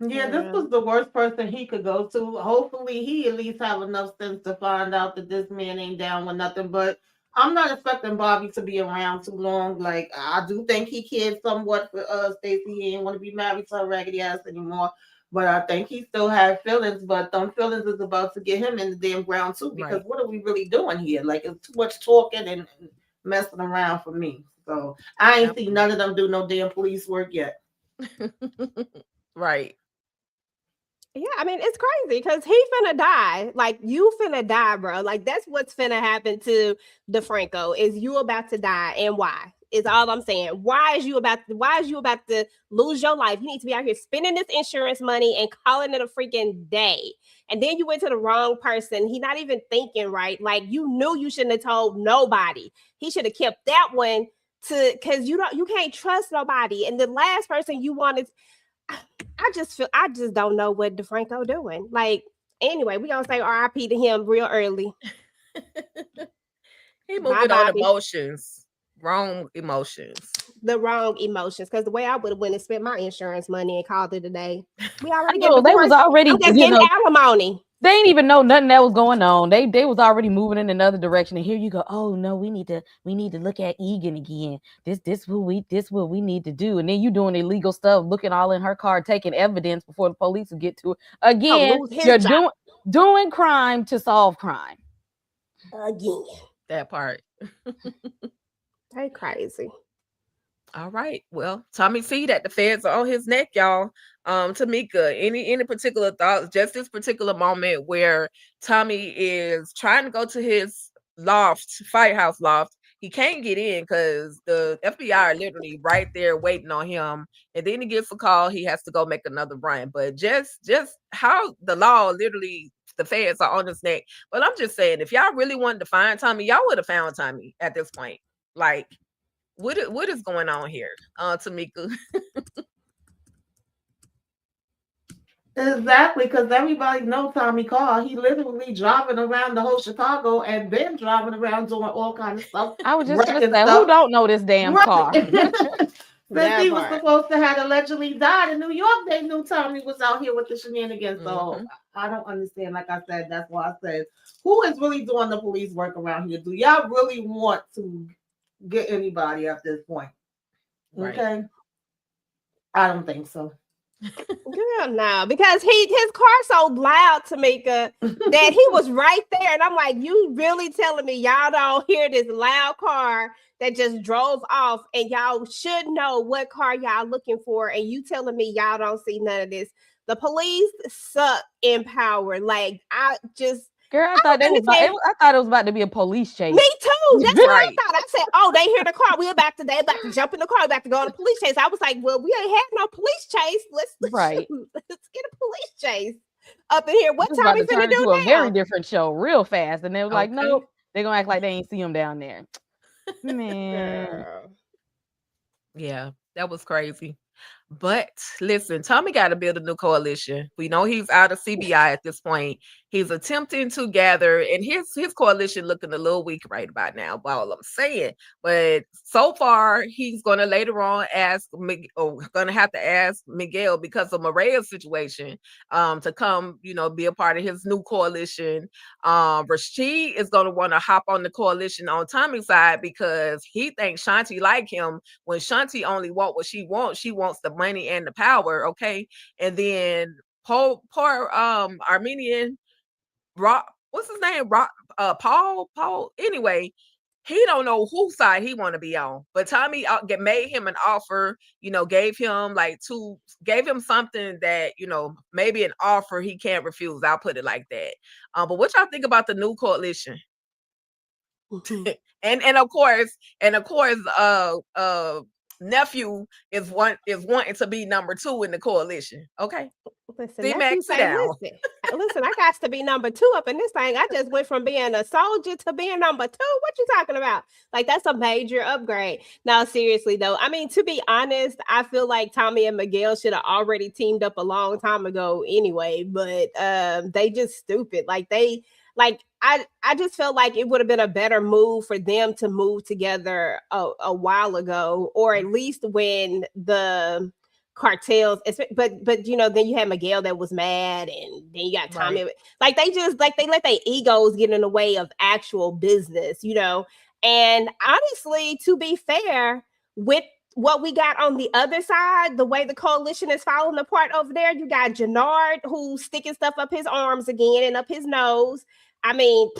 Speaker 6: Yeah, this
Speaker 4: Yeah.
Speaker 6: was the worst person he could go to. Hopefully, he at least have enough sense to find out that this man ain't down with nothing. But I'm not expecting Bobby to be around too long. Like, I do think he cared somewhat for Stacey. He didn't want to be married to her raggedy ass anymore. But I think he still had feelings. But them feelings is about to get him in the damn ground too. Because
Speaker 3: Right.
Speaker 6: what are we really doing here? Like, it's too much talking and messing around for me. So I ain't seen none of them do no damn police work yet.
Speaker 3: Right.
Speaker 4: Yeah, I mean, it's crazy because he finna die. Like, you finna die, bro. Like, that's what's finna happen to DeFranco is you about to die. And why? Is all I'm saying. Why is you about to lose your life? You need to be out here spending this insurance money and calling it a freaking day. And then you went to the wrong person. He not even thinking right. Like, you knew you shouldn't have told nobody. He should have kept that one to because you can't trust nobody. And the last person you wanted I just don't know what DeFranco doing. Like, anyway, we gonna say RIP to him real early.
Speaker 3: He
Speaker 4: Bye,
Speaker 3: moving on
Speaker 4: Bobby.
Speaker 3: emotions. Wrong emotions.
Speaker 4: The wrong emotions. Because the way I would have went and spent my insurance money and called it a day. We
Speaker 5: I
Speaker 4: already
Speaker 5: know
Speaker 4: getting
Speaker 5: they was
Speaker 4: divorced.
Speaker 5: already,
Speaker 4: I'm just
Speaker 5: you
Speaker 4: getting
Speaker 5: know,
Speaker 4: alimony.
Speaker 5: they didn't even know nothing that was going on. They was already moving in another direction. And here you go. Oh no, we need to look at Egan again. This what we need to do. And then you doing illegal stuff, looking all in her car, taking evidence before the police will get to it. Again,
Speaker 4: Lose his
Speaker 5: you're
Speaker 4: job
Speaker 5: doing crime to solve crime.
Speaker 4: again.
Speaker 3: That part.
Speaker 4: They crazy.
Speaker 3: All right. Well, Tommy see that the feds are on his neck, y'all. Tamika, any particular thoughts? Just this particular moment where Tommy is trying to go to his firehouse loft. He can't get in because the FBI are literally right there waiting on him. And then he gets a call. He has to go make another run. But just how the law literally the feds are on his neck. But I'm just saying, if y'all really wanted to find Tommy, y'all would have found Tommy at this point. Like, what is going on here, Tamika?
Speaker 6: Exactly, because everybody knows Tommy Carr. He literally driving around the whole Chicago and been driving around doing all kinds of stuff,
Speaker 5: I was just gonna
Speaker 6: wrecking
Speaker 5: say, who
Speaker 6: stuff.
Speaker 5: don't know this damn car?
Speaker 6: Right. Since
Speaker 4: That
Speaker 6: he was
Speaker 4: part.
Speaker 6: supposed to have allegedly died in New York, they knew Tommy was out here with the shenanigans. So
Speaker 3: Mhm.
Speaker 6: I don't understand. Like I said, that's why I said, who is really doing the police work around here? Do y'all really want to get anybody at this point?
Speaker 3: Right.
Speaker 6: Okay. I don't think so.
Speaker 4: Girl, no, because his car so loud, Tamika, that he was right there, and I'm like, you really telling me y'all don't hear this loud car that just drove off, and y'all should know what car y'all looking for, and you telling me y'all don't see none of this? The police suck in power. Like
Speaker 5: Girl, I
Speaker 4: don't understand.
Speaker 5: I thought it was about to be a police chase.
Speaker 4: Me too. That's what I
Speaker 3: Right.
Speaker 4: thought. I said, "Oh, they hear the car. They about to jump in the car. We about to go on a police chase." I was like, "Well, we ain't had no police chase. Let's
Speaker 5: Right.
Speaker 4: let's get a police chase up in here. What
Speaker 5: It's
Speaker 4: time
Speaker 5: about
Speaker 4: we
Speaker 5: to
Speaker 4: finna
Speaker 5: turn into
Speaker 4: do
Speaker 5: a very
Speaker 4: now?"
Speaker 5: different show real fast. And they were like,
Speaker 3: Okay.
Speaker 5: nope, they're gonna act like they ain't see him down there. Man.
Speaker 4: Girl.
Speaker 3: Yeah, that was crazy. But listen, Tommy got to build a new coalition. We know he's out of CBI at this point. He's attempting to gather, and his coalition looking a little weak right about now. By all I'm saying, but so far he's going to later on going to have to ask Miguel because of Maria's situation, to come, be a part of his new coalition. Rashid is going to want to hop on the coalition on Tommy's side because he thinks Shanti like him when Shanti only want what she wants. She wants the money and the power, okay? And then poor Armenian Rock, what's his name? Paul. Anyway, he don't know whose side he want to be on. But Tommy made him an offer, gave him something that, maybe an offer he can't refuse. I'll put it like that. But what y'all think about the new coalition? and of course, nephew is wanting to be number 2 in the coalition. Okay.
Speaker 4: Listen,
Speaker 3: See,
Speaker 4: nephew
Speaker 3: Max, sit
Speaker 4: say,
Speaker 3: down.
Speaker 4: listen, I got to be number 2 up in this thing. I just went from being a soldier to being number 2. What you talking about? Like, that's a major upgrade. Now, seriously though, I mean, to be honest, I feel like Tommy and Miguel should have already teamed up a long time ago anyway, but they just stupid. I just felt like it would have been a better move for them to move together a while ago, or at least when the cartels, but you know, then you had Miguel that was mad, and then you got Tommy.
Speaker 3: Right.
Speaker 4: Like they just like they let their egos get in the way of actual business, you know. And honestly, to be fair, with what we got on the other side, the way the coalition is falling apart over there, you got Jannard who's sticking stuff up his arms again and up his nose. I mean,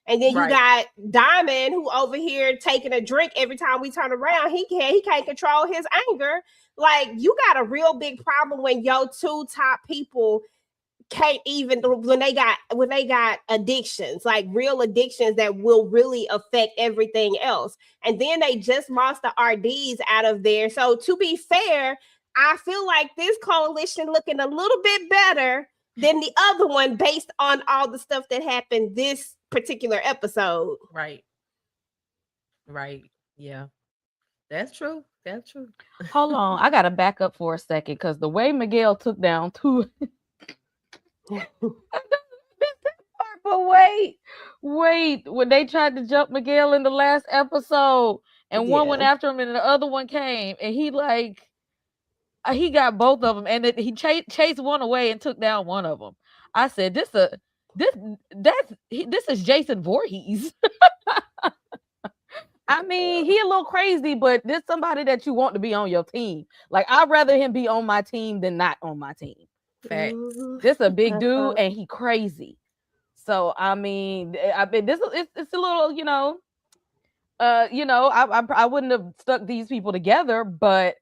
Speaker 4: and then you
Speaker 3: Right.
Speaker 4: got Diamond who over here taking a drink every time we turn around. He can't control his anger. Like, you got a real big problem when your two top people can't even, when they got addictions, like real addictions that will really affect everything else. And then they just lost the RDs out of there. So to be fair, I feel like this coalition looking a little bit better than the other one based on all the stuff that happened this particular episode.
Speaker 3: Right. Right. Yeah. That's true. That's true.
Speaker 5: Hold on, I gotta back up for a second because the way Miguel took down two. But wait, when they tried to jump Miguel in the last episode, and one went after him, and the other one came, and he he got both of them, and he chased one away and took down one of them. I said, this is Jason Voorhees. I mean, he a little crazy, but this somebody that you want to be on your team. Like, I'd rather him be on my team than not on my team.
Speaker 3: Facts.
Speaker 5: This a big dude, and he crazy. So I mean, it's a little, you know, I wouldn't have stuck these people together, but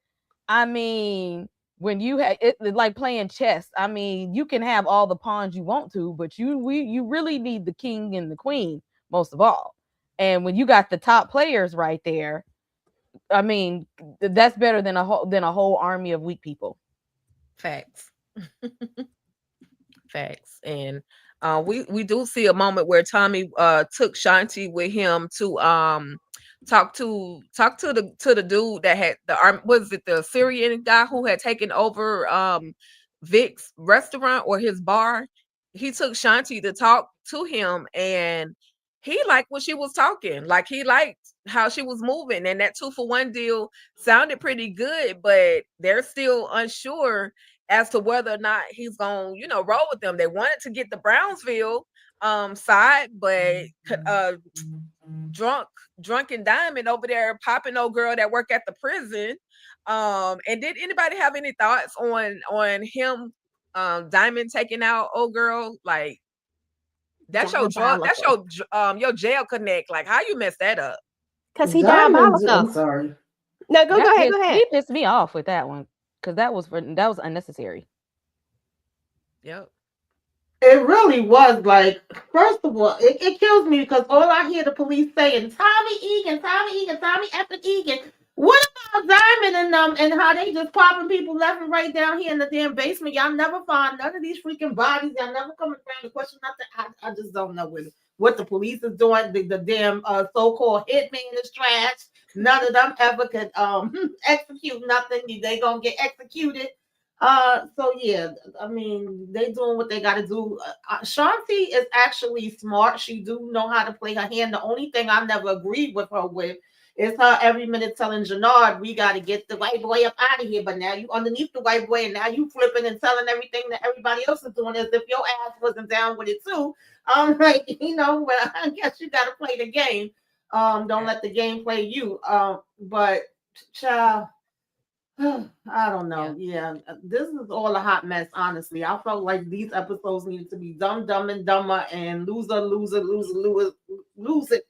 Speaker 5: I mean, when you have it, like playing chess. I mean, you can have all the pawns you want to, but you really need the king and the queen most of all. And when you got the top players right there, I mean, that's better than a whole army of weak people.
Speaker 3: Facts. Facts. And we do see a moment where Tommy took Shanti with him to talk to the dude that had the arm. Was it the Syrian guy who had taken over Vic's restaurant or his bar? He took Shanti to talk to him, and he liked what she was talking. Like, he liked how she was moving, and that 2-for-1 deal sounded pretty good, but they're still unsure as to whether or not he's gonna, roll with them. They wanted to get the Brownsville side, but drunken Diamond over there popping old girl that work at the prison. And did anybody have any thoughts on him, Diamond taking out old girl? Like, that's your jail connect. Like, how you mess that up?
Speaker 4: Because he diabolical.
Speaker 6: I'm sorry.
Speaker 4: No, go ahead.
Speaker 5: He pissed me off with that one. Because that was unnecessary.
Speaker 3: Yep.
Speaker 6: It really was. Like, first of all, it kills me because all I hear the police saying, Tommy Egan, effing Egan. What about Diamond and them and how they just popping people left and right down here in the damn basement? Y'all never find none of these freaking bodies. Y'all never come around to question nothing. I just don't know what the police is doing. The damn so-called hitman is trash. None of them ever could execute nothing. They gonna get executed. So yeah, I mean, they doing what they gotta do. Shanti is actually smart. She do know how to play her hand. The only thing I never agreed with her with is her every minute telling Jannard, we gotta get the white boy up out of here. But now you underneath the white boy, and now you flipping and telling everything that everybody else is doing as if your ass wasn't down with it too. Like, well, I guess you gotta play the game. Don't let the game play you. But child, I don't know. Yeah, this is all a hot mess, honestly. I felt like these episodes needed to be dumb and dumber and lose it.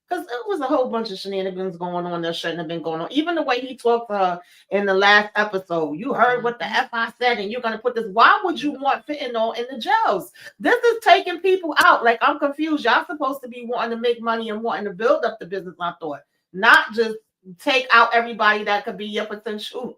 Speaker 6: Because it was a whole bunch of shenanigans going on that shouldn't have been going on. Even the way he talked to her in the last episode. You heard what the F I said, and you're going to put this. Why would you want fentanyl in the jails? This is taking people out. Like, I'm confused. Y'all supposed to be wanting to make money and wanting to build up the business, I thought. Not just take out everybody that could be your potential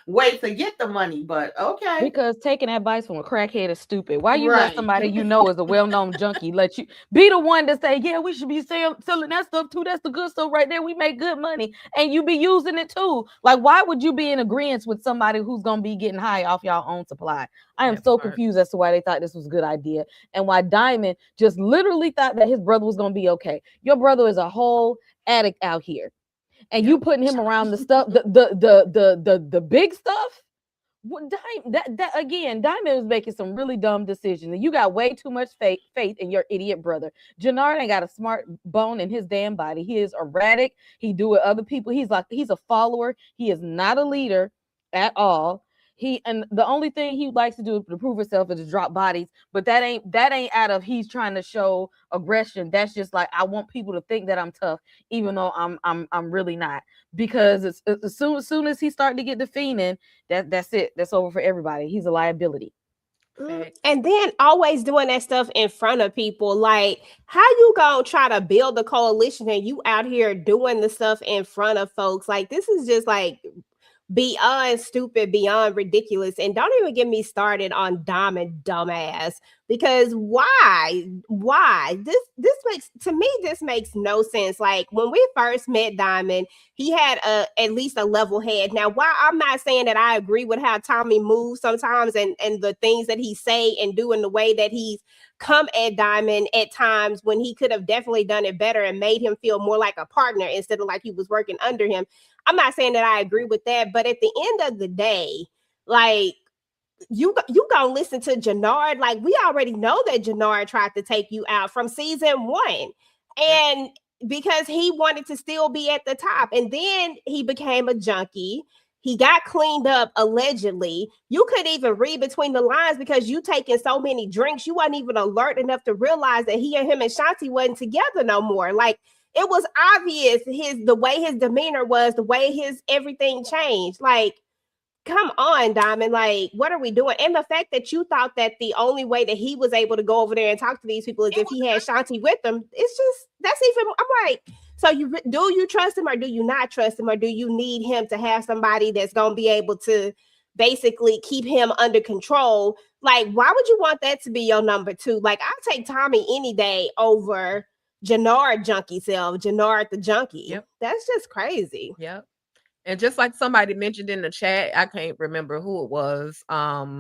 Speaker 6: way to get the money. But okay.
Speaker 5: Because taking advice from a crackhead is stupid. Why you let somebody is a well-known junkie let you be the one to say, yeah, we should be selling that stuff too. That's the good stuff right there. We make good money. And you be using it too. Like, why would you be in agreement with somebody who's going to be getting high off y'all own supply? I am so confused as to why they thought this was a good idea. And why Diamond just literally thought that his brother was going to be okay. Your brother is a whole addict out here. And you putting him around the stuff, the big stuff, That again, Diamond was making some really dumb decisions, and you got way too much faith in your idiot brother. Jannard ain't got a smart bone in his damn body. He is erratic. He do with other people. He's a follower. He is not a leader at all. And the only thing he likes to do to prove himself is to drop bodies, but that ain't out of he's trying to show aggression. That's just like, I want people to think that I'm tough, even though I'm really not. Because as soon as he started to get the fiending, that's it. That's over for everybody. He's a liability.
Speaker 4: And then always doing that stuff in front of people. Like, how you gonna try to build a coalition and you out here doing the stuff in front of folks? Like, this is just like beyond stupid, beyond ridiculous. And don't even get me started on Diamond dumbass, because why this makes no sense. Like, when we first met Diamond, he had at least a level head. Now, while I'm not saying that I agree with how Tommy moves sometimes and the things that he say and do in the way that he's come at Diamond at times when he could have definitely done it better and made him feel more like a partner instead of like he was working under him, I'm not saying that I agree with that, but at the end of the day, like, you gonna listen to Jannard. Like, we already know that Jannard tried to take you out from season 1, and because he wanted to still be at the top, and then he became a junkie. He got cleaned up allegedly. You couldn't even read between the lines because you taking so many drinks. You wasn't even alert enough to realize that him and Shanti wasn't together no more. Like, it was obvious the way his demeanor was, the way his everything changed. Like, come on, Diamond. Like, what are we doing? And the fact that you thought that the only way that he was able to go over there and talk to these people is if he had Shanti with him. It's just, that's even, I'm like, so do you trust him or do you not trust him? Or do you need him to have somebody that's going to be able to basically keep him under control? Like, why would you want that to be your number 2? Like, I'll take Tommy any day over Jannard junkie self, Jannard the junkie.
Speaker 3: Yep.
Speaker 4: That's just crazy.
Speaker 3: Yep. And just like somebody mentioned in the chat, I can't remember who it was. SG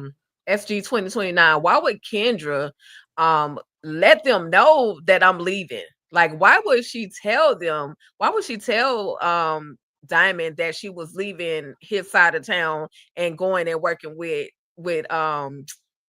Speaker 3: 2029. Why would Kendra let them know that I'm leaving? Like, why would she tell them? Why would she tell Diamond that she was leaving his side of town and going and working with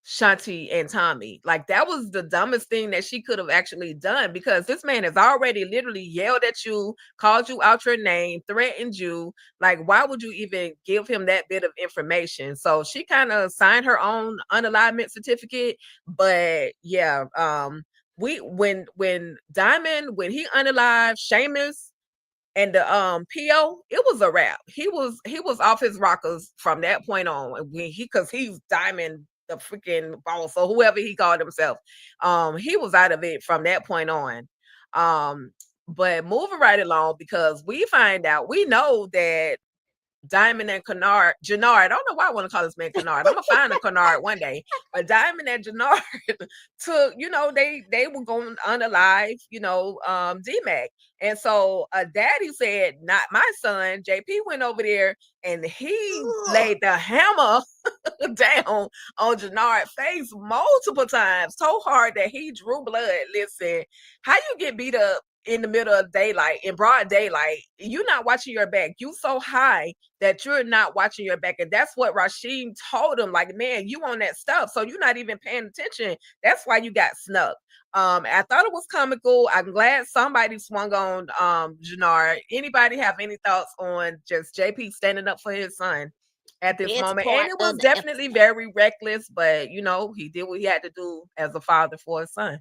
Speaker 3: Shanti and Tommy? Like, that was the dumbest thing that she could have actually done, because this man has already literally yelled at you, called you out your name, threatened you. Like, why would you even give him that bit of information? So she kind of signed her own unalignment certificate. But yeah, when Diamond, when he unalived Seamus and the PO, it was a wrap. He was off his rockers from that point on. Because he's Diamond, the freaking boss, or whoever he called himself. He was out of it from that point on. But moving right along, because we know that Diamond and Jannard, I don't know why I want to call this man Kennard. I'm gonna find a Kennard one day. But Diamond and Jannard took, they were going unalive, D-Mac. And so daddy said, not my son. JP went over there and he laid the hammer down on Jannard's face multiple times, so hard that he drew blood. Listen, how you get beat up in the middle of daylight, in broad daylight? You're not watching your back. You so high that you're not watching your back. And that's what Rasheem told him. Like, man, you on that stuff, so you're not even paying attention. That's why you got snuck. I thought it was comical. I'm glad somebody swung on Jannard. Anybody have any thoughts on just JP standing up for his son at this moment? And it was definitely very reckless, but he did what he had to do as a father for his son.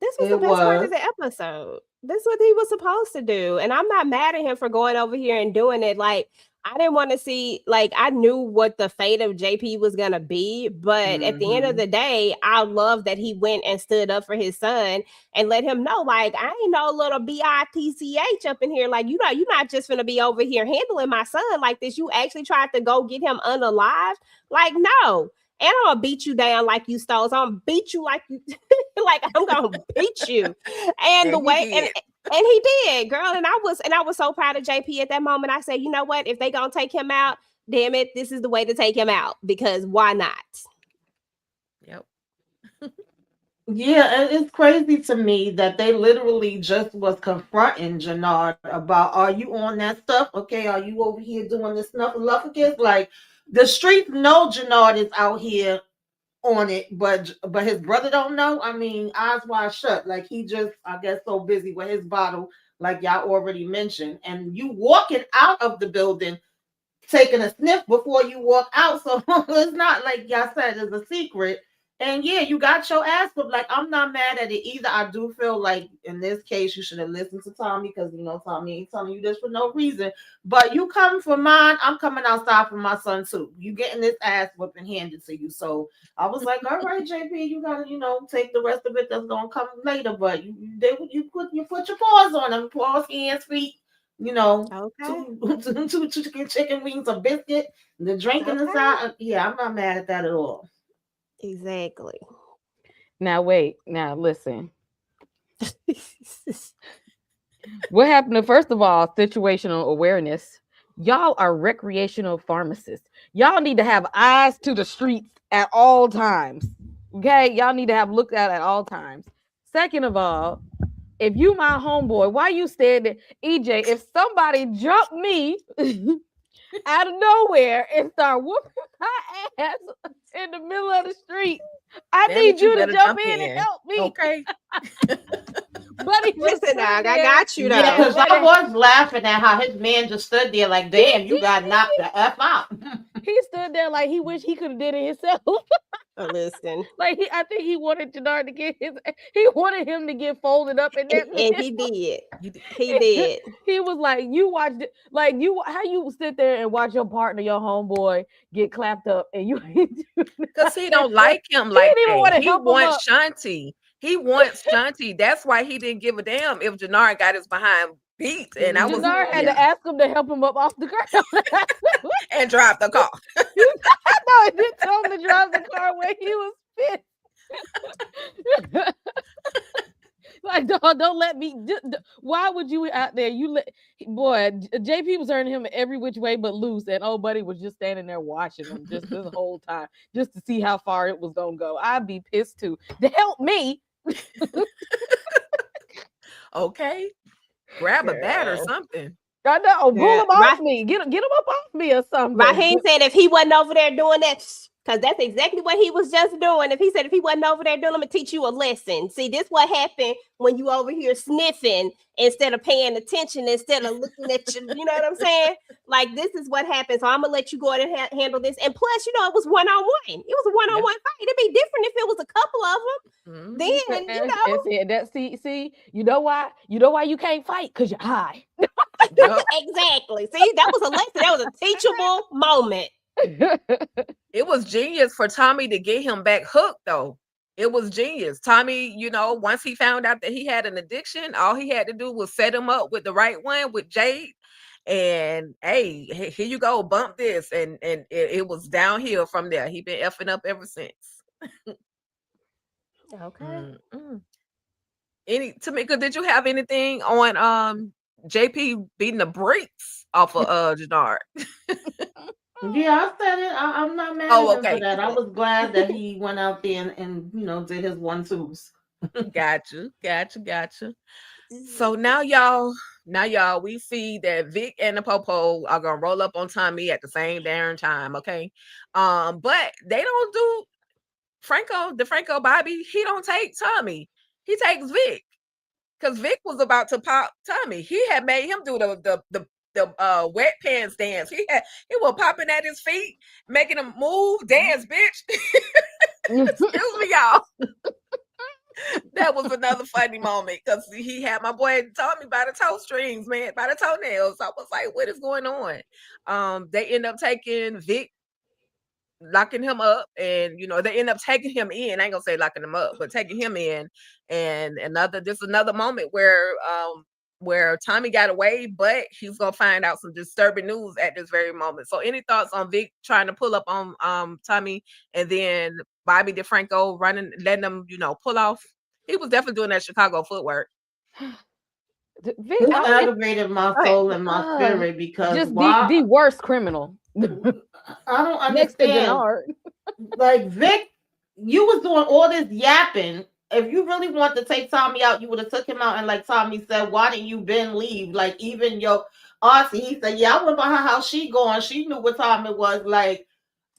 Speaker 4: This was the best part of the episode. This is what he was supposed to do. And I'm not mad at him for going over here and doing it. Like, I didn't want to see, like, I knew what the fate of JP was going to be. But at the end of the day, I love that he went and stood up for his son and let him know, like, I ain't no little bitch up in here. Like, you're not just going to be over here handling my son like this. You actually tried to go get him unalived. Like, no. And I'm gonna beat you down like you stole. So I'm gonna beat you like you like I'm gonna beat you. And the way and he did, girl. And I was so proud of JP at that moment. I said, you know what? If they gonna take him out, damn it, this is the way to take him out, because why not?
Speaker 3: Yep.
Speaker 6: Yeah, and it's crazy to me that they literally just was confronting Jannard about, are you on that stuff? Okay, are you over here doing this snuffleupagus? Like, The streets know Jannard is out here on it, but his brother don't know. I mean, eyes wide shut. Like he just, I guess, so busy with his bottle, like y'all already mentioned. And you walking out of the building, taking a sniff before you walk out. So it's not like y'all said it's a secret. And yeah, you got your ass whooped. Like, I'm not mad at it either. I do feel like in this case you should have listened to Tommy, because you know Tommy ain't telling you this for no reason. But you coming for mine, I'm coming outside for my son too. You getting this ass whooping handed to you. So I was like, all right, JP, you gotta, take the rest of it that's gonna come later. But you put your paws on them, paws, hands, feet.
Speaker 4: Okay.
Speaker 6: Two chicken wings, a biscuit, the drink in the side. Yeah, I'm not mad at that at all.
Speaker 4: Exactly.
Speaker 5: Now wait. Now listen. What happened? First of all, situational awareness. Y'all are recreational pharmacists. Y'all need to have eyes to the streets at all times. Okay, y'all need to have looked at all times. Second of all, if you my homeboy, why you standing, EJ? If somebody jumped me out of nowhere and start whooping my ass in the middle of the street, I need you to jump in and help me.
Speaker 3: Okay.
Speaker 5: Buddy,
Speaker 4: listen, dog, I got you, though.
Speaker 6: Yeah, because I was laughing at how his man just stood there like, damn, you got knocked the F out.
Speaker 5: He stood there like he wished he could have did it himself.
Speaker 4: Listen,
Speaker 5: like I think he wanted Jannard to he wanted him to get folded up in that.
Speaker 4: And he did. He did.
Speaker 5: He was like, you watched it, like how you sit there and watch your partner, your homeboy, get clapped up, and you
Speaker 3: because he don't like him like that. He wants Shanti. He wants Shanti. That's why he didn't give a damn if Jannard got his behind beat. And
Speaker 5: Jannard had to ask him to help him up off the ground
Speaker 3: and drive the car.
Speaker 5: No, he didn't tell him to drive the car when he was pissed. Like, dog, don't let me. Why would you out there? Boy, JP was earning him every which way but loose, and old buddy was just standing there watching him just this whole time, just to see how far it was gonna go. I'd be pissed too. To help me.
Speaker 3: Okay, grab a bat or something.
Speaker 5: I know, pull him off me. Get him up off me or something.
Speaker 4: Raheem said if he wasn't over there doing that, because that's exactly what he was just doing. If he wasn't over there doing, I'm gonna teach you a lesson. See, this what happened when you over here sniffing instead of paying attention, instead of looking at you. You know what I'm saying? Like, this is what happened. So I'm gonna let you go ahead and handle this. And plus, it was one-on-one. It was a one-on-one fight. It'd be different if it was a couple of them. Then
Speaker 5: see, you know why? You know why you can't fight? Because you're high.
Speaker 4: Exactly. See, that was a lesson. That was a teachable moment.
Speaker 3: It was genius for Tommy to get him back hooked, though. It was genius. Tommy, once he found out that he had an addiction, all he had to do was set him up with the right one, with Jade. And hey, here you go, bump this. And it was downhill from there. He been effing up ever since.
Speaker 4: Okay.
Speaker 3: Tamika, did you have anything on JP beating the brakes off of Jannard?
Speaker 6: Yeah, I said it. I'm not mad at him for that. I was glad that he went out there and did his 1-2s.
Speaker 3: Gotcha. So now y'all, we see that Vic and the Popo are gonna roll up on Tommy at the same darn time, okay? But they don't do DeFranco Bobby. He don't take Tommy. He takes Vic, because Vic was about to pop Tommy. He had made him do the wet pants dance. He was popping at his feet, making him move, dance, bitch. Excuse me, y'all. That was another funny moment, because he had my boy Tommy by the toe strings, man, by the toenails. I was like, what is going on? They end up taking Vic, locking him up, and they end up taking him in. I ain't gonna say locking him up, but taking him in. And another moment where Tommy got away, but he's gonna find out some disturbing news at this very moment. So any thoughts on Vic trying to pull up on Tommy, and then Bobby DeFranco letting them pull off? He was definitely doing that Chicago footwork.
Speaker 6: Vic aggravated my soul and my spirit, because
Speaker 5: just the worst criminal.
Speaker 6: I don't understand. Like, Vic, you was doing all this yapping. If you really want to take Tommy out, you would have took him out. And like Tommy said, why didn't you leave? Like, even your auntie, he said, yeah, I went by her house. She going. She knew what time it was. Like,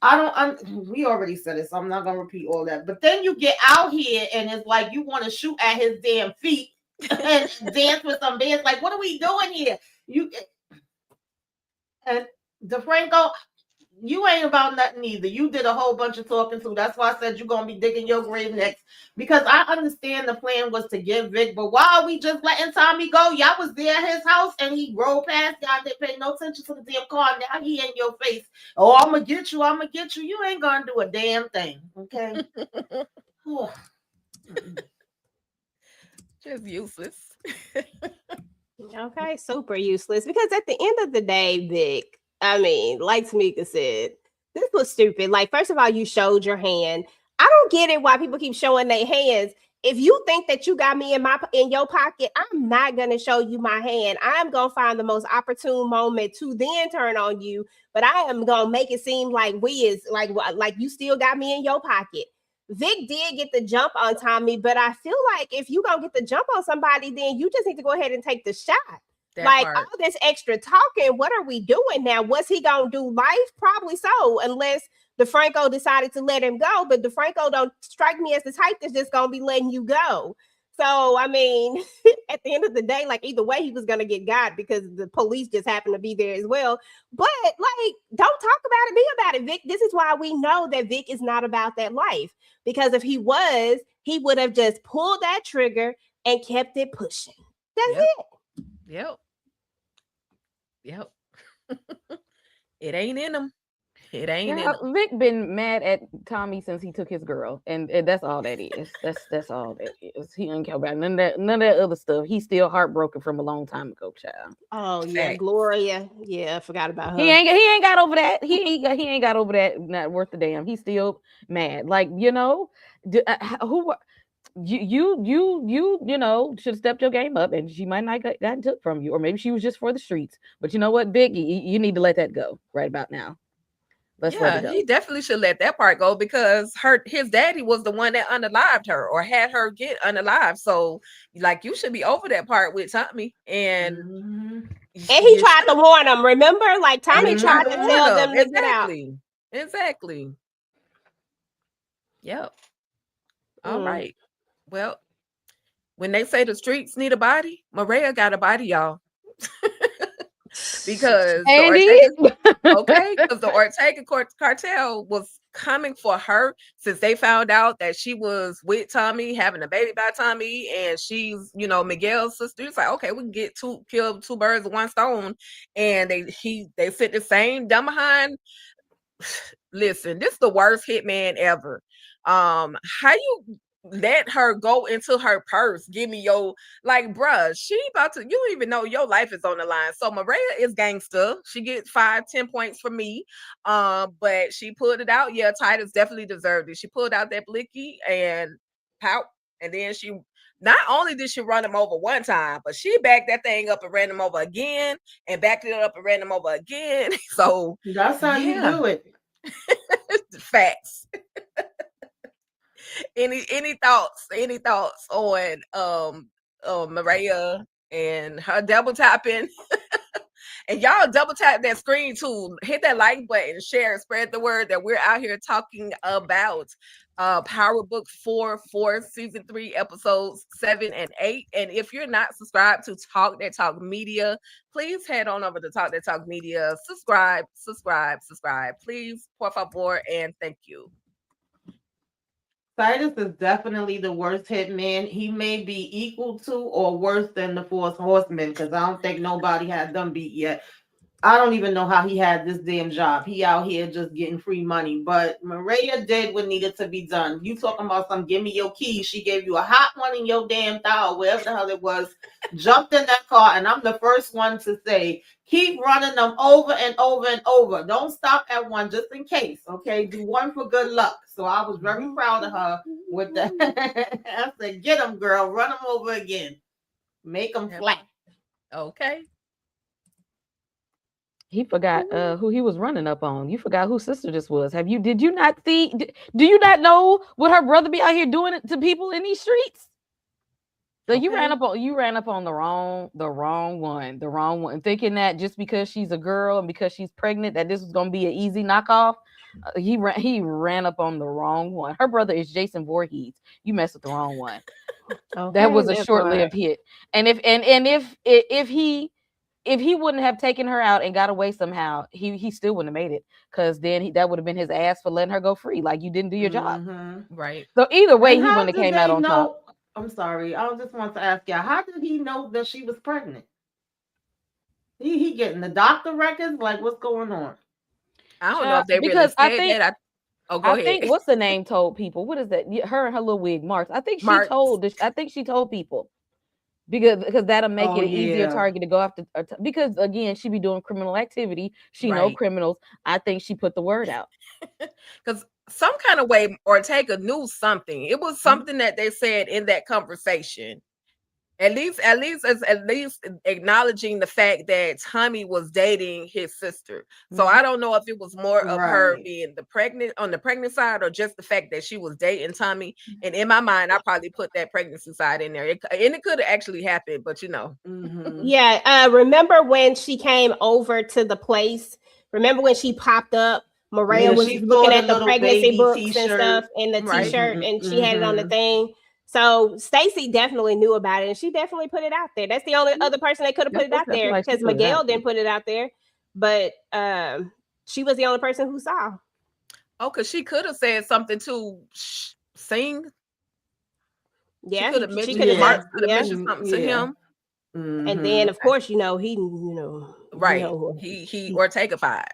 Speaker 6: We already said it, so I'm not gonna repeat all that. But then you get out here and it's like you want to shoot at his damn feet and dance with some bands. Like, what are we doing here? You and DeFranco, you ain't about nothing either. You did a whole bunch of talking too. That's why I said you're gonna be digging your grave next. Because I understand the plan was to get Vic, but why are we just letting Tommy go? Y'all was there at his house and he rolled past y'all, didn't pay no attention to the damn car. Now he in your face. Oh, I'm gonna get you, I'm gonna get you. You ain't gonna do a damn thing. Okay.
Speaker 3: Just useless.
Speaker 4: Okay, super useless. Because at the end of the day, Vic, I mean, like Tamika said, this was stupid. Like, first of all, you showed your hand. I don't get it why people keep showing their hands. If you think that you got me in your pocket, I'm not gonna show you my hand. I'm gonna find the most opportune moment to then turn on you. But I am gonna make it seem like we is like you still got me in your pocket. Vic did get the jump on Tommy, but I feel like if you gonna get the jump on somebody, then you just need to go ahead and take the shot.
Speaker 3: That
Speaker 4: Like
Speaker 3: part.
Speaker 4: all this extra talking, what are we doing now? What's he gonna do? Life? Probably so, unless DeFranco decided to let him go. But DeFranco don't strike me as the type that's just gonna be letting you go. So I mean, at the end of the day, like either way, he was gonna get got because the police just happened to be there as well. But like, don't talk about it, be about it, Vic. This is why we know that Vic is not about that life. Because if he was, he would have just pulled that trigger and kept it pushing. That's
Speaker 3: Yep.
Speaker 4: it.
Speaker 3: Yep. It ain't in him. It ain't in
Speaker 5: Yeah,
Speaker 3: him.
Speaker 5: Vic been mad at Tommy since he took his girl, and that's all that is. That's all that is. He ain't care about none of that other stuff. He's still heartbroken from a long time ago, child.
Speaker 4: Oh yeah,
Speaker 3: Facts.
Speaker 4: Gloria. Yeah, I forgot about her.
Speaker 5: He ain't got over that. He ain't got over that. Not worth the damn. He's still mad. Like who you know should have stepped your game up, and she might not gotten took from you, or maybe she was just for the streets. But you know what, Vic, you need to let that go right about now. Let's let
Speaker 3: Yeah,
Speaker 5: it go.
Speaker 3: he definitely should let that part go because his daddy was the one that unalived her or had her get unalived. So, like, you should be over that part with Tommy. And
Speaker 6: Mhm.
Speaker 4: And he tried to warn them. Remember, like Tommy
Speaker 3: and
Speaker 4: tried
Speaker 3: tried
Speaker 4: to
Speaker 3: to
Speaker 4: tell
Speaker 3: warn
Speaker 4: them
Speaker 3: them.
Speaker 4: to get out.
Speaker 3: Exactly. Yep. All right. Well, when they say the streets need a body, Maria got a body, y'all. Because the Ortega cartel was coming for her since they found out that she was with Tommy, having a baby by Tommy, and she's, Miguel's sister. It's like, okay, we can kill two birds with one stone. And they sent the same dumb behind. Listen, this is the worst hitman ever. How you let her go into her purse? Give me your bruh. She about to. You don't even know your life is on the line. So Maria is gangster. She gets 5-10 points from me. But she pulled it out. Yeah, Titus definitely deserved it. She pulled out that blicky and pout, and then she. Not only did she run him over one time, but she backed that thing up and ran him over again, and backed it up and ran him over again. So
Speaker 6: That's how you do it.
Speaker 3: Facts. Any thoughts on Maria and her double tapping? And y'all double tap that screen too. Hit that like button, share, spread the word that we're out here talking about Powerbook 4 season 3 episodes 7 and 8. And if you're not subscribed to Talk That Talk Media, please head on over to Talk That Talk Media. Subscribe. Please, por favor, and thank you.
Speaker 6: Titus is definitely the worst hitman. He may be equal to or worse than the Fourth Horseman because I don't think nobody had them beat yet. I don't even know how he had this damn job. He out here just getting free money. But Maria did what needed to be done. You talking about some give me your keys. She gave you a hot one in your damn thigh, wherever the hell it was. Jumped in that car, and I'm the first one to say, keep running them over and over and over. Don't stop at one just in case. Okay, do one for good luck. So I was very proud of her with that. I said, get them, girl. Run them over again. Make them flat.
Speaker 3: Okay.
Speaker 5: He forgot who he was running up on. You forgot whose sister this was. Did you not see? Do you not know what her brother be out here doing to people in these streets? So you ran up on the wrong one, thinking that just because she's a girl and because she's pregnant that this was gonna be an easy knockoff. He ran up on the wrong one. Her brother is Jason Voorhees. You messed with the wrong one. That was a short-lived hit. And if he wouldn't have taken her out and got away somehow, he still wouldn't have made it, because then that would have been his ass for letting her go free. Like, you didn't do your job.
Speaker 3: Right.
Speaker 5: So either way,
Speaker 6: And
Speaker 5: he
Speaker 6: how
Speaker 5: wouldn't have
Speaker 6: did
Speaker 5: came out
Speaker 6: they
Speaker 5: on top.
Speaker 6: I'm sorry. I just want to ask y'all, how did he know that she was pregnant? He getting the doctor records? Like, what's going on?
Speaker 3: I don't know if they
Speaker 5: because
Speaker 3: really said that. Go ahead.
Speaker 5: I think what's the name told people. What is that? Her and her little wig, Marks. I think she told people because that'll make it an easier target to go after. Because again, she be doing criminal activity. She know criminals. I think she put the word out.
Speaker 3: Because some kind of way Ortega knew something. It was something that they said in that conversation. At least acknowledging the fact that Tommy was dating his sister. So I don't know if it was more of her being on the pregnant side, or just the fact that she was dating Tommy. And in my mind, I probably put that pregnancy side in there. And it could have actually happened, but you know.
Speaker 4: Yeah. Remember when she came over to the place? Remember when she popped up? Maria was looking at the pregnancy books and stuff, and the t-shirt, and she had it on the thing. So Stacey definitely knew about it, and she definitely put it out there. That's the only other person that could have put it out there, because Miguel didn't put it out there. But she was the only person who saw.
Speaker 3: Oh, because she could have said something to Sing.
Speaker 4: Yeah,
Speaker 3: she could have mentioned something to him.
Speaker 4: And then, of course, he
Speaker 3: Ortega-fied.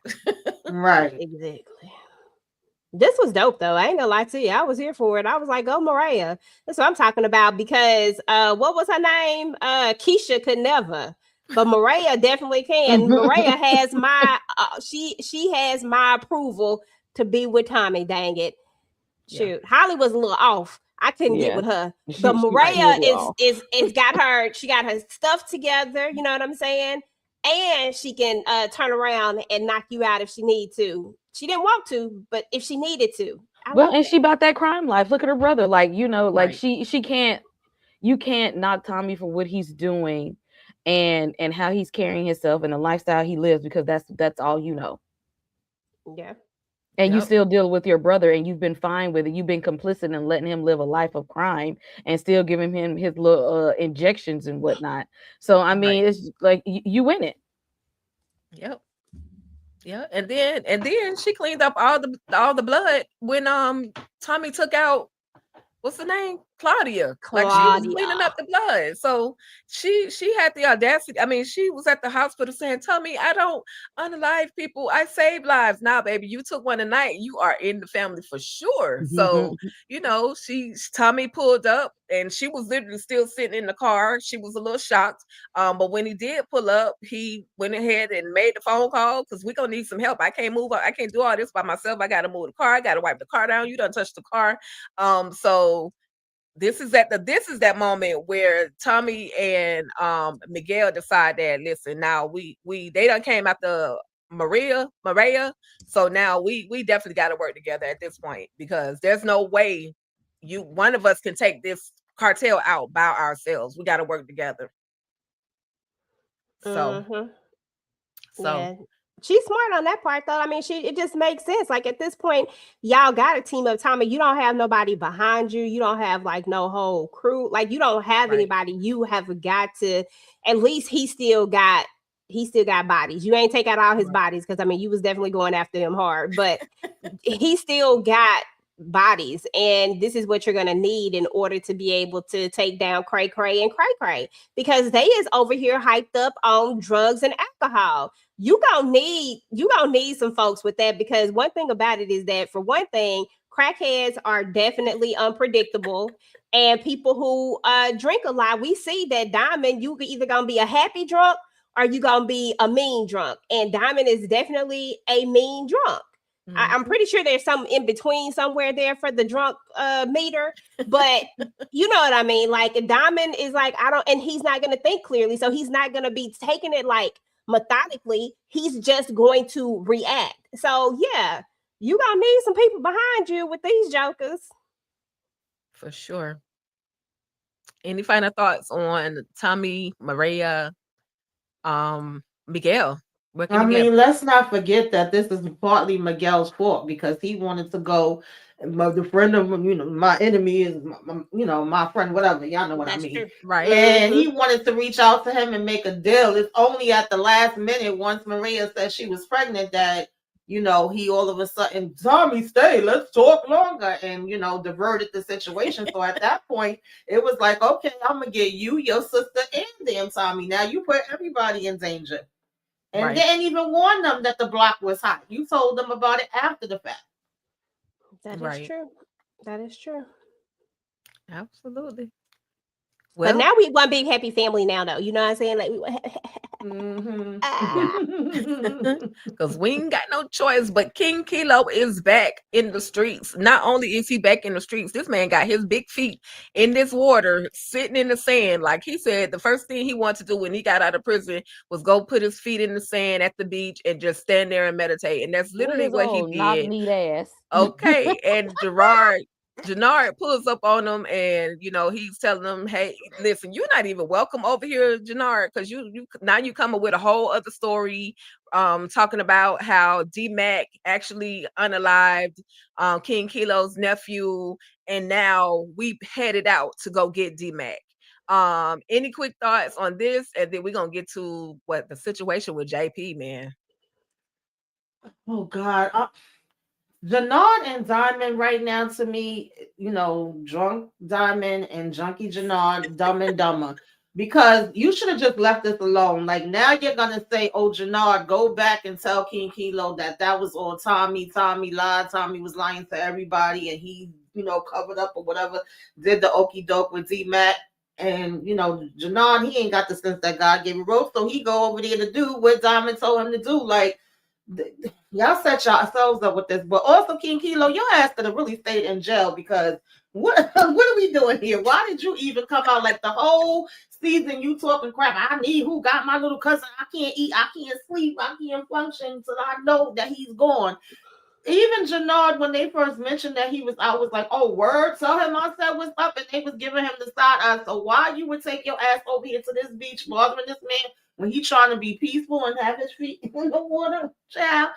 Speaker 6: Right.
Speaker 4: Exactly. This was dope, though. I ain't gonna lie to you. I was here for it. I was like, "Go, Mariah." That's what I'm talking about. Because what was her name? Keisha could never, but Mariah definitely can. Mariah has my she has my approval to be with Tommy. Dang it! Shoot, Holly was a little off. I couldn't get with her, but Mariah is got her. She got her stuff together. You know what I'm saying? And she can turn around and knock you out if she need to. She didn't want to, but if she needed to.
Speaker 5: She bought that crime life. Look at her brother. Like, she can't. You can't knock Tommy for what he's doing, and how he's carrying himself and the lifestyle he lives, because that's all you know.
Speaker 4: Yeah.
Speaker 5: And you still deal with your brother, and you've been fine with it. You've been complicit in letting him live a life of crime and still giving him his little injections and whatnot. So I mean, it's like you win it.
Speaker 3: Yep. Yeah, and then she cleaned up all the blood when Tommy took out, what's the name? Claudia. Like, she was cleaning up the blood. So she had the audacity. I mean, she was at the hospital saying, "Tommy, I don't unalive people. I save lives." Now, baby, you took one tonight. You are in the family for sure. So, Tommy pulled up, and she was literally still sitting in the car. She was a little shocked. But when he did pull up, he went ahead and made the phone call, because we're gonna need some help. I can't move. I can't do all this by myself. I gotta move the car. I gotta wipe the car down. You done touched the car. So this is that moment where Tommy and Miguel decide that, listen, now they done came after Maria, so now we definitely got to work together at this point, because there's no way one of us can take this cartel out by ourselves. We got to work together. So
Speaker 4: yeah. She's smart on that part, though. I mean, it just makes sense. Like, at this point, y'all got a team up. Tommy, you don't have nobody behind you. You don't have like no whole crew. Like, you don't have anybody. You have got to, at least he still got bodies. You ain't take out all his bodies, because I mean, you was definitely going after them hard, but he still got bodies, and this is what you're gonna need in order to be able to take down Cray Cray and Cray Cray, because they is over here hyped up on drugs and alcohol. You gonna need some folks with that, because one thing about it is that, for one thing, crackheads are definitely unpredictable, and people who drink a lot, we see that Diamond, you either gonna be a happy drunk or you gonna be a mean drunk, and Diamond is definitely a mean drunk. I'm pretty sure there's some in between somewhere there for the drunk meter, but you know what I mean? Like, Diamond is like, and he's not going to think clearly. So he's not going to be taking it like methodically. He's just going to react. So yeah, you going to need some people behind you with these jokers.
Speaker 3: For sure. Any final thoughts on Tommy, Maria, Miguel working
Speaker 6: I
Speaker 3: together?
Speaker 6: mean, let's not forget that this is partly Miguel's fault because he wanted to go. The friend of my enemy is my friend, whatever. Y'all know what I
Speaker 4: That's
Speaker 6: mean.
Speaker 4: true.
Speaker 3: Right.
Speaker 6: And he
Speaker 4: Mhm.
Speaker 6: wanted to reach out to him and make a deal. It's only at the last minute, once Maria said she was pregnant, that he all of a sudden, Tommy, stay, let's talk longer, and diverted the situation. So at that point, it was like, okay, I'm gonna get you, your sister, and damn Tommy. Now you put everybody in danger. And
Speaker 3: Right.
Speaker 6: didn't even warn them that the block was hot. You told them about it after the fact.
Speaker 4: That is
Speaker 3: Right.
Speaker 4: true. That is true.
Speaker 3: Absolutely.
Speaker 4: But
Speaker 3: Well,
Speaker 4: now we one big happy family now, though. You know what I'm saying? Like,
Speaker 3: yeah. Because we ain't got no choice. But King Kilo is back in the streets. Not only is he back in the streets, this man got his big feet in this water, sitting in the sand. Like he said, the first thing he wanted to do when he got out of prison was go put his feet in the sand at the beach and just stand there and meditate. And that's
Speaker 5: With
Speaker 3: literally
Speaker 5: his
Speaker 3: what he
Speaker 5: old knock
Speaker 3: did.
Speaker 5: kneed ass.
Speaker 3: Okay. And Jannard pulls up on him and he's telling him, hey, listen, you're not even welcome over here, Jannard, because you now you coming with a whole other story, talking about how D-Mac actually unalived King Kilo's nephew, and now we headed out to go get D-Mac. Any quick thoughts on this? And then we're gonna get to what the situation with JP, man.
Speaker 6: Oh God. Janard and Diamond right now to me, drunk Diamond and junkie Janard, dumb and dumber. Because you should have just left this alone. Like now you're gonna say, "Oh, Janard, go back and tell King Kilo that was all Tommy. Tommy lied. Tommy was lying to everybody, and he, covered up or whatever. Did the okey doke with D Mac." And Janard, he ain't got the sense that God gave him rope, so he go over there to do what Diamond told him to do. Like y'all set yourselves up with this, but also King Kilo, your ass could have really stayed in jail because what what are we doing here? Why did you even come out like the whole season? You talking crap. I need who got my little cousin. I can't eat. I can't sleep. I can't function until I know that he's gone. Even Jannard, when they first mentioned that he was out, was like, "Oh, word, tell him I said what's up," and they was giving him the side eye. So why you would take your ass over here to this beach, bothering this man when he trying to be peaceful and have his feet in the water, child?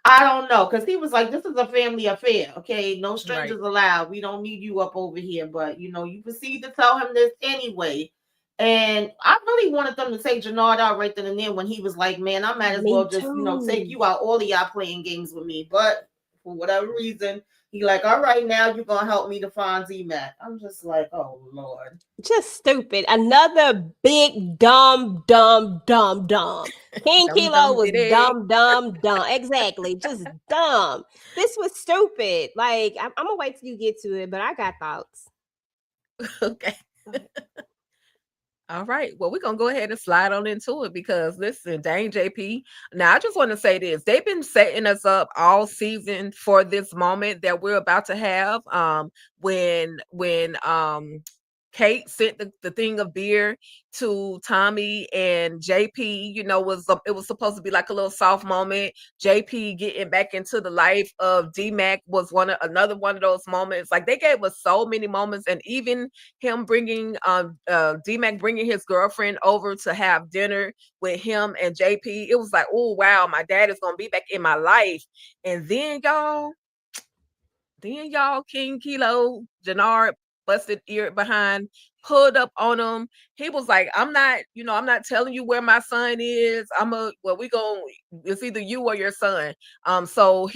Speaker 6: I don't know, because he was like, "This is a family affair, okay? No
Speaker 3: Right.
Speaker 6: strangers allowed. We don't need you up over here." But you proceed to tell him this anyway. And I really wanted them to take Jannard out right then and there when he was like, "Man, I might as well
Speaker 4: me
Speaker 6: just, take
Speaker 4: too.
Speaker 6: you out, all of y'all playing games with me." But for whatever reason, he like, "All right, now you're gonna help me to find Z-Mac." I'm just like, oh Lord.
Speaker 4: Just stupid. Another big dumb, dumb, dumb, dumb. King
Speaker 3: Dum
Speaker 4: Kilo
Speaker 3: dum
Speaker 4: was
Speaker 3: diddy.
Speaker 4: dumb, dumb, dumb. Exactly. Just dumb. This was stupid. Like, I'm gonna wait till you get to it, but I got thoughts.
Speaker 3: Okay. All right. Well, we're gonna go ahead and slide on into it because listen, dang JP. Now I just want to say this. They've been setting us up all season for this moment that we're about to have. When Kate sent the thing of beer to Tommy and JP, it was supposed to be like a little soft moment. JP getting back into the life of D-Mac was another one of those moments. Like they gave us so many moments, and even him bringing D-Mac bringing his girlfriend over to have dinner with him and JP. It was like, oh wow, my dad is gonna be back in my life. And then y'all, King Kilo, Jannard busted ear behind, pulled up on him. He was like, I'm not telling you where my son is. It's either you or your son. So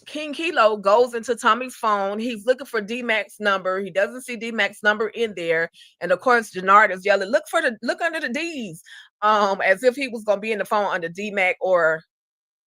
Speaker 3: King Kilo goes into Tommy's phone. He's looking for D-Mac's number. He doesn't see D-Mac's number in there. And of course, Jannard is yelling, look under the D's. As if he was gonna be in the phone under D-Mac or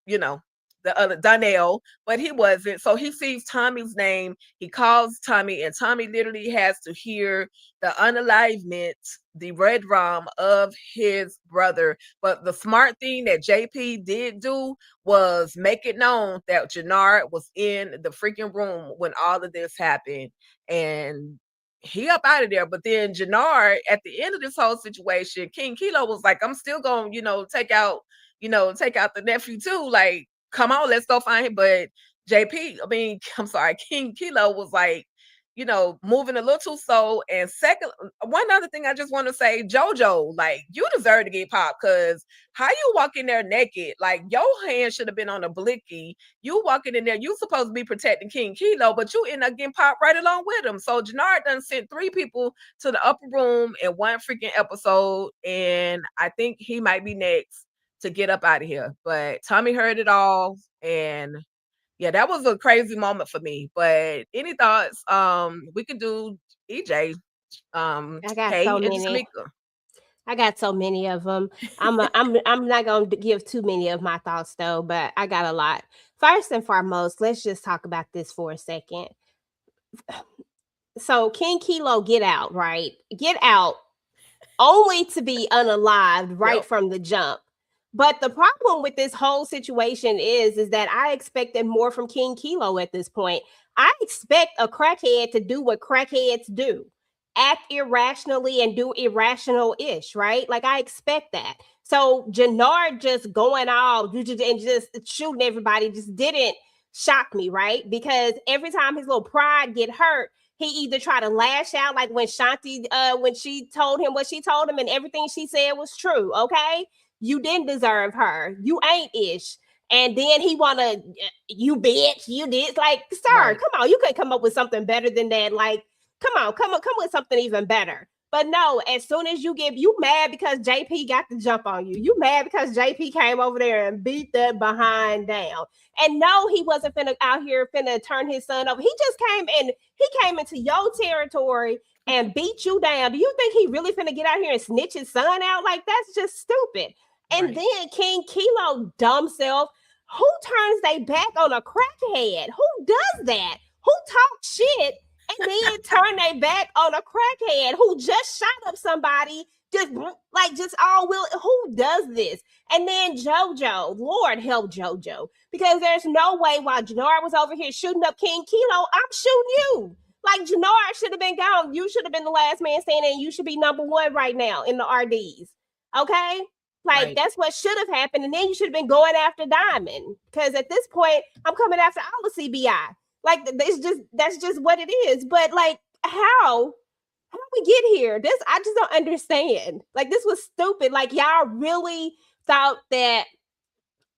Speaker 3: you know, the other Donnell, but he wasn't. So he sees Tommy's name. He calls Tommy, and Tommy literally has to hear the unalivement, the red rum of his brother. But the smart thing that JP did do was make it known that Jannard was in the freaking room when all of this happened. And he up out of there. But then Jannard, at the end of this whole situation, King Kilo was like, I'm still gonna, take out the nephew too. Like, come on, let's go find him. But I'm sorry, King Kilo was like, moving a little too slow. And second, one other thing I just want to say, JoJo, like, you deserve to get popped, because how you walk in there naked, like, your hand should have been on a blicky. You walking in there, you supposed to be protecting King Kilo, but you end up getting popped right along with him. So Jannard done sent 3 people to the upper room in one freaking episode, and I think he might be next to get up out of here. But Tommy heard it all, and yeah, that was a crazy moment for me. But any thoughts? We could do EJ,
Speaker 4: I got
Speaker 3: Kay,
Speaker 4: so
Speaker 3: and
Speaker 4: many.
Speaker 3: Shamika.
Speaker 4: I got so many of them. I'm not going to give too many of my thoughts though, but I got a lot. First and foremost, let's just talk about this for a second. So King Kilo get out, right? Get out only to be unalived right from the jump. But the problem with this whole situation is that I expected more from King Kilo at this point. I expect a crackhead to do what crackheads do. Act irrationally and do irrational-ish, right? Like, I expect that. So Jannard just going all and just shooting everybody just didn't shock me, right? Because every time his little pride get hurt, he either try to lash out, like when Shanti, when she told him what she told him and everything she said was true, okay? You didn't deserve her. You ain't ish. And then he wanna, you bitch, you did. Like, sir, come on. You could come up with something better than that. Like, come with something even better. But no, as soon as you mad because JP got the jump on you. You mad because JP came over there and beat that behind down. And no, he wasn't out here turn his son over. He just came into your territory and beat you down. Do you think he really finna get out here and snitch his son out? Like, that's just stupid. And then King Kilo, dumb self, who turns their back on a crackhead? Who does that? Who talks shit and then turn their back on a crackhead who just shot up somebody? Just all will. Who does this? And then JoJo, Lord help JoJo, because there's no way while Jannard was over here shooting up King Kilo, I'm shooting you. Like, Jannard should have been gone. You should have been the last man standing. And you should be number 1 right now in the RDs. Okay. Like, that's what should have happened. And then you should have been going after Diamond. Because at this point, I'm coming after all the CBI. Like, that's just what it is. But like, how we get here? I just don't understand. Like, this was stupid. Like, y'all really thought that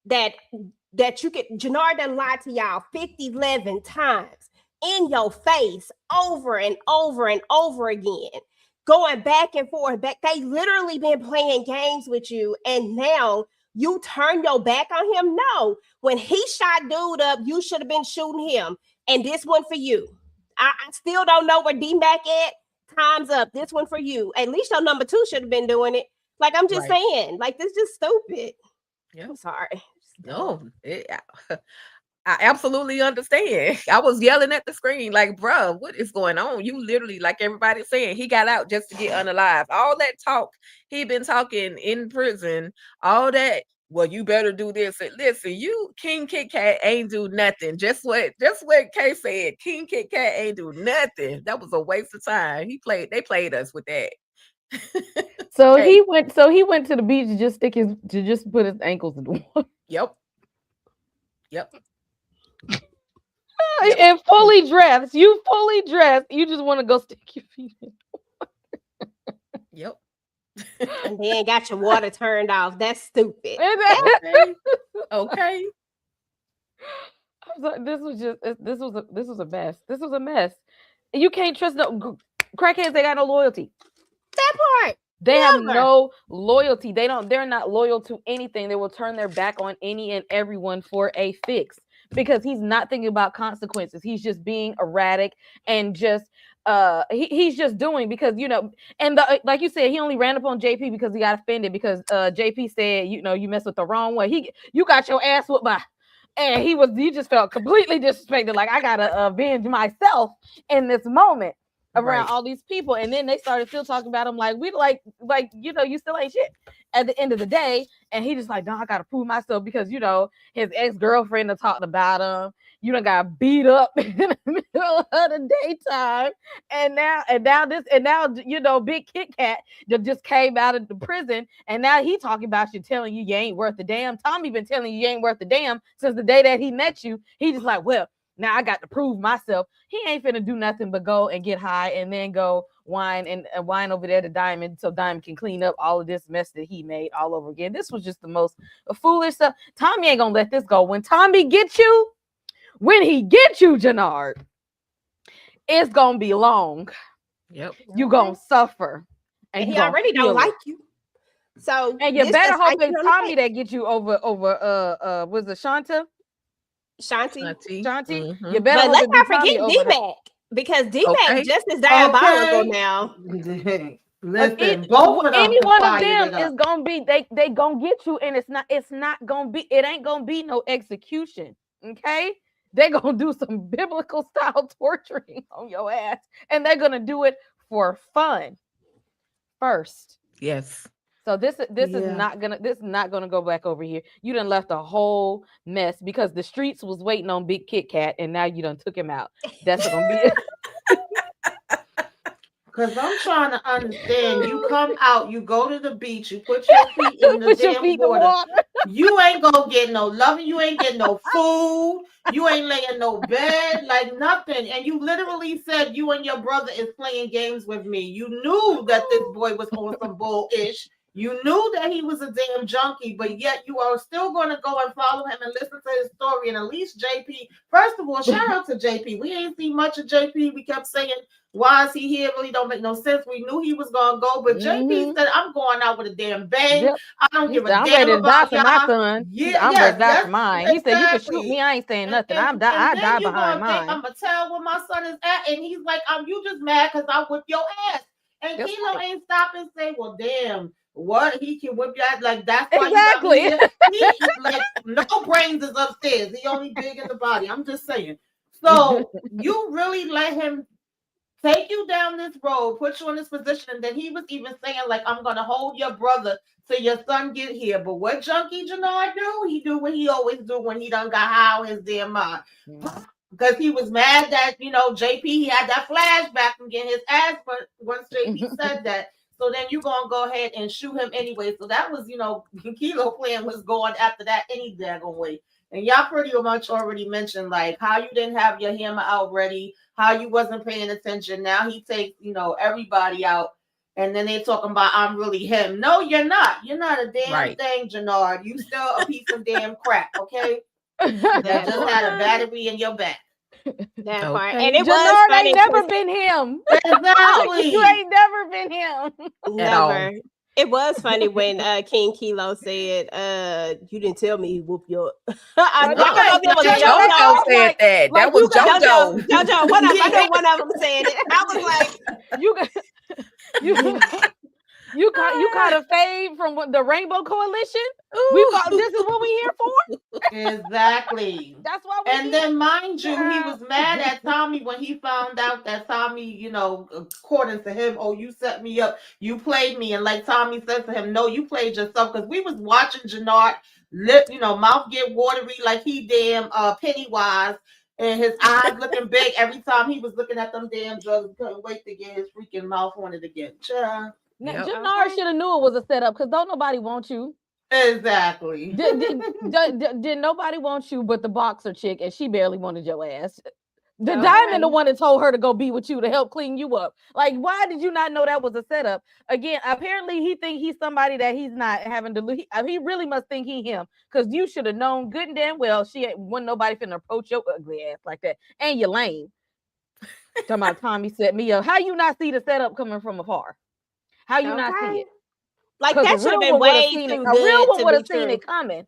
Speaker 4: you could, Jannard done lied to y'all 11 times in your face over and over and over again. Going back and forth. They literally been playing games with you, and now you turn your back on him? No. When he shot dude up, you should have been shooting him. And this one for you. I still don't know where D-Mac at. Time's up. This one for you. At least your number 2 should have been doing it. Like, I'm just saying. Like, this is just stupid. Yeah. I'm sorry.
Speaker 3: No. I absolutely understand. I was yelling at the screen like, bruh, what is going on? You literally, like everybody's saying, he got out just to get unalive. All that talk he been talking in prison, all that, well, you better do this. And listen, you, King Kit Kat ain't do nothing. Just what Kay said. King Kit Kat ain't do nothing. That was a waste of time. They played us with that.
Speaker 5: So he went to the beach to just put his ankles in the water.
Speaker 3: Yep.
Speaker 5: And fully dressed. You fully dressed. You just want to go stick your feet in.
Speaker 3: Yep.
Speaker 4: And then got your water turned off. That's stupid.
Speaker 3: Okay.
Speaker 5: This was a mess. This was a mess. You can't trust no crackheads. They got no loyalty.
Speaker 4: That part.
Speaker 5: They have no loyalty. They're not loyal to anything. They will turn their back on any and everyone for a fix. Because he's not thinking about consequences. He's just being erratic and just he's just doing because and like you said, he only ran up on JP because he got offended because JP said you messed with the wrong one. You got your ass whooped by, and he just felt completely disrespected. Like, I gotta avenge myself in this moment around all these people. And then they started still talking about him like we you still ain't shit at the end of the day. And he just like, no, I gotta prove myself because his ex-girlfriend that talked about him, done got beat up in the middle of the daytime. And now Big Kit Kat that just came out of the prison, and now he talking about you, telling you ain't worth a damn. Tommy been telling you ain't worth a damn since the day that he met you. He just like, well, now I got to prove myself. He ain't finna do nothing but go and get high and then go wine and wine over there to Diamond so Diamond can clean up all of this mess that he made all over again. This was just the most foolish stuff. Tommy ain't gonna let this go. When Tommy gets you, Jannard, it's gonna be long.
Speaker 3: Yep.
Speaker 5: You gonna suffer.
Speaker 4: And
Speaker 5: you
Speaker 4: he already don't like you. So
Speaker 5: and you better hope it's Tommy that gets you over was it Shanti?
Speaker 4: Shanti.
Speaker 5: You better
Speaker 4: but let's not forget D-Mac, because D-Mac just as diabolical now.
Speaker 6: Listen, both of them,
Speaker 5: any one of them is gonna be they gonna get you, and it ain't gonna be no execution. Okay, they're gonna do some biblical style torturing on your ass, and they're gonna do it for fun first.
Speaker 3: Yes.
Speaker 5: So this is not gonna go back over here. You done left a whole mess because the streets was waiting on Big Kit Kat, and now you done took him out. That's gonna be it.
Speaker 6: Because I'm trying to understand. You come out, you go to the beach, you put your feet in the damn water. You ain't gonna get no loving. You ain't getting no food. You ain't laying no bed, like nothing. And you literally said you and your brother is playing games with me. You knew that this boy was on some bull-ish. You knew that he was a damn junkie, but yet you are still going to go and follow him and listen to his story. And at least JP, first of all, shout out to JP. We ain't seen much of JP. We kept saying, why is he here? Really don't make no sense. We knew he was going to go, but JP said, I'm going out with a damn bang. Yep. I don't give a damn
Speaker 5: ready to die
Speaker 6: about
Speaker 5: for my son. I'm ready to die for mine. He said, you can shoot me. I ain't saying nothing. I die behind mine.
Speaker 6: I'm going to tell where my son is at. And he's like, you just mad because I whip your ass. And Kilo ain't stop and say, well, damn. What he can whip you out, like that's why
Speaker 5: exactly.
Speaker 6: He like no brains is upstairs. He only big in the body. I'm just saying. So you really let him take you down this road, put you in this position, and then he was even saying like, I'm gonna hold your brother till your son get here. But what Junkie Jannard do? He do what he always do when he done got high on his damn mind. Because he was mad that JP he had that flashback from getting his ass, but once JP said that. So then you're going to go ahead and shoot him anyway. So that was, Kilo plan was going after that any daggone way. And y'all pretty much already mentioned, like, how you didn't have your hammer out ready, how you wasn't paying attention. Now he takes, everybody out. And then they're talking about, I'm really him. No, you're not. You're not a damn thing, Jannard. You still a piece of damn crap, okay? That just had a battery in your back.
Speaker 4: That part. And it
Speaker 5: Jannard
Speaker 4: was
Speaker 5: ain't never been him.
Speaker 6: Exactly.
Speaker 5: You ain't never been him.
Speaker 4: Never. It was funny when King Kilo said, you didn't tell me he whooped your
Speaker 3: JoJo said that. That was JoJo.
Speaker 4: JoJo, I know one of them said it. I was
Speaker 5: like, you caught a fade from the Rainbow Coalition. This is what we here for.
Speaker 6: Exactly.
Speaker 5: That's why.
Speaker 6: Then, mind you, he was mad at Tommy when he found out that Tommy, according to him, you set me up, you played me, and like Tommy said to him, no, you played yourself, because we was watching Jannard mouth get watery like he damn Pennywise. And his eyes looking big every time he was looking at them damn drugs. He couldn't wait to get his freaking mouth on it again.
Speaker 5: Now, Jannard should have knew it was a setup, because don't nobody want you.
Speaker 6: Exactly.
Speaker 5: Did nobody want you but the boxer chick, and she barely wanted your ass. The Diamond, the one that told her to go be with you to help clean you up. Like, why did you not know that was a setup? Again, apparently he think he's somebody that he's not having to. He really must think he him, because you should have known good and damn well wasn't nobody finna approach your ugly ass like that. And you're lame. Talking about Tommy set me up. How you not see the setup coming from afar? How you not see it?
Speaker 4: Like, that should have been way too good.
Speaker 5: A real one would have seen it coming.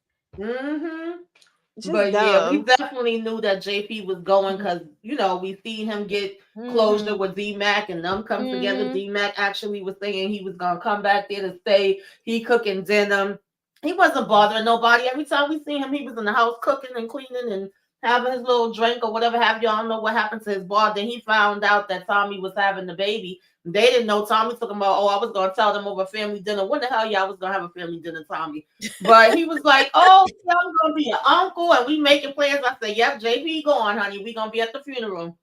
Speaker 6: But yeah, we definitely knew that JP was going, because we seen him get closure with D-Mac and them come together. D-Mac actually was saying he was gonna come back there to stay. He cooking dinner. He wasn't bothering nobody. Every time we seen him, he was in the house cooking and cleaning and having his little drink or whatever have you. I don't know what happened to his bar. Then he found out that Tommy was having the baby. They didn't know. Tommy took him about, I was going to tell them over family dinner. When the hell y'all was going to have a family dinner, Tommy? But he was like, I'm going to be an uncle and we making plans. I said, yep, JP going, honey. We going to be at the funeral.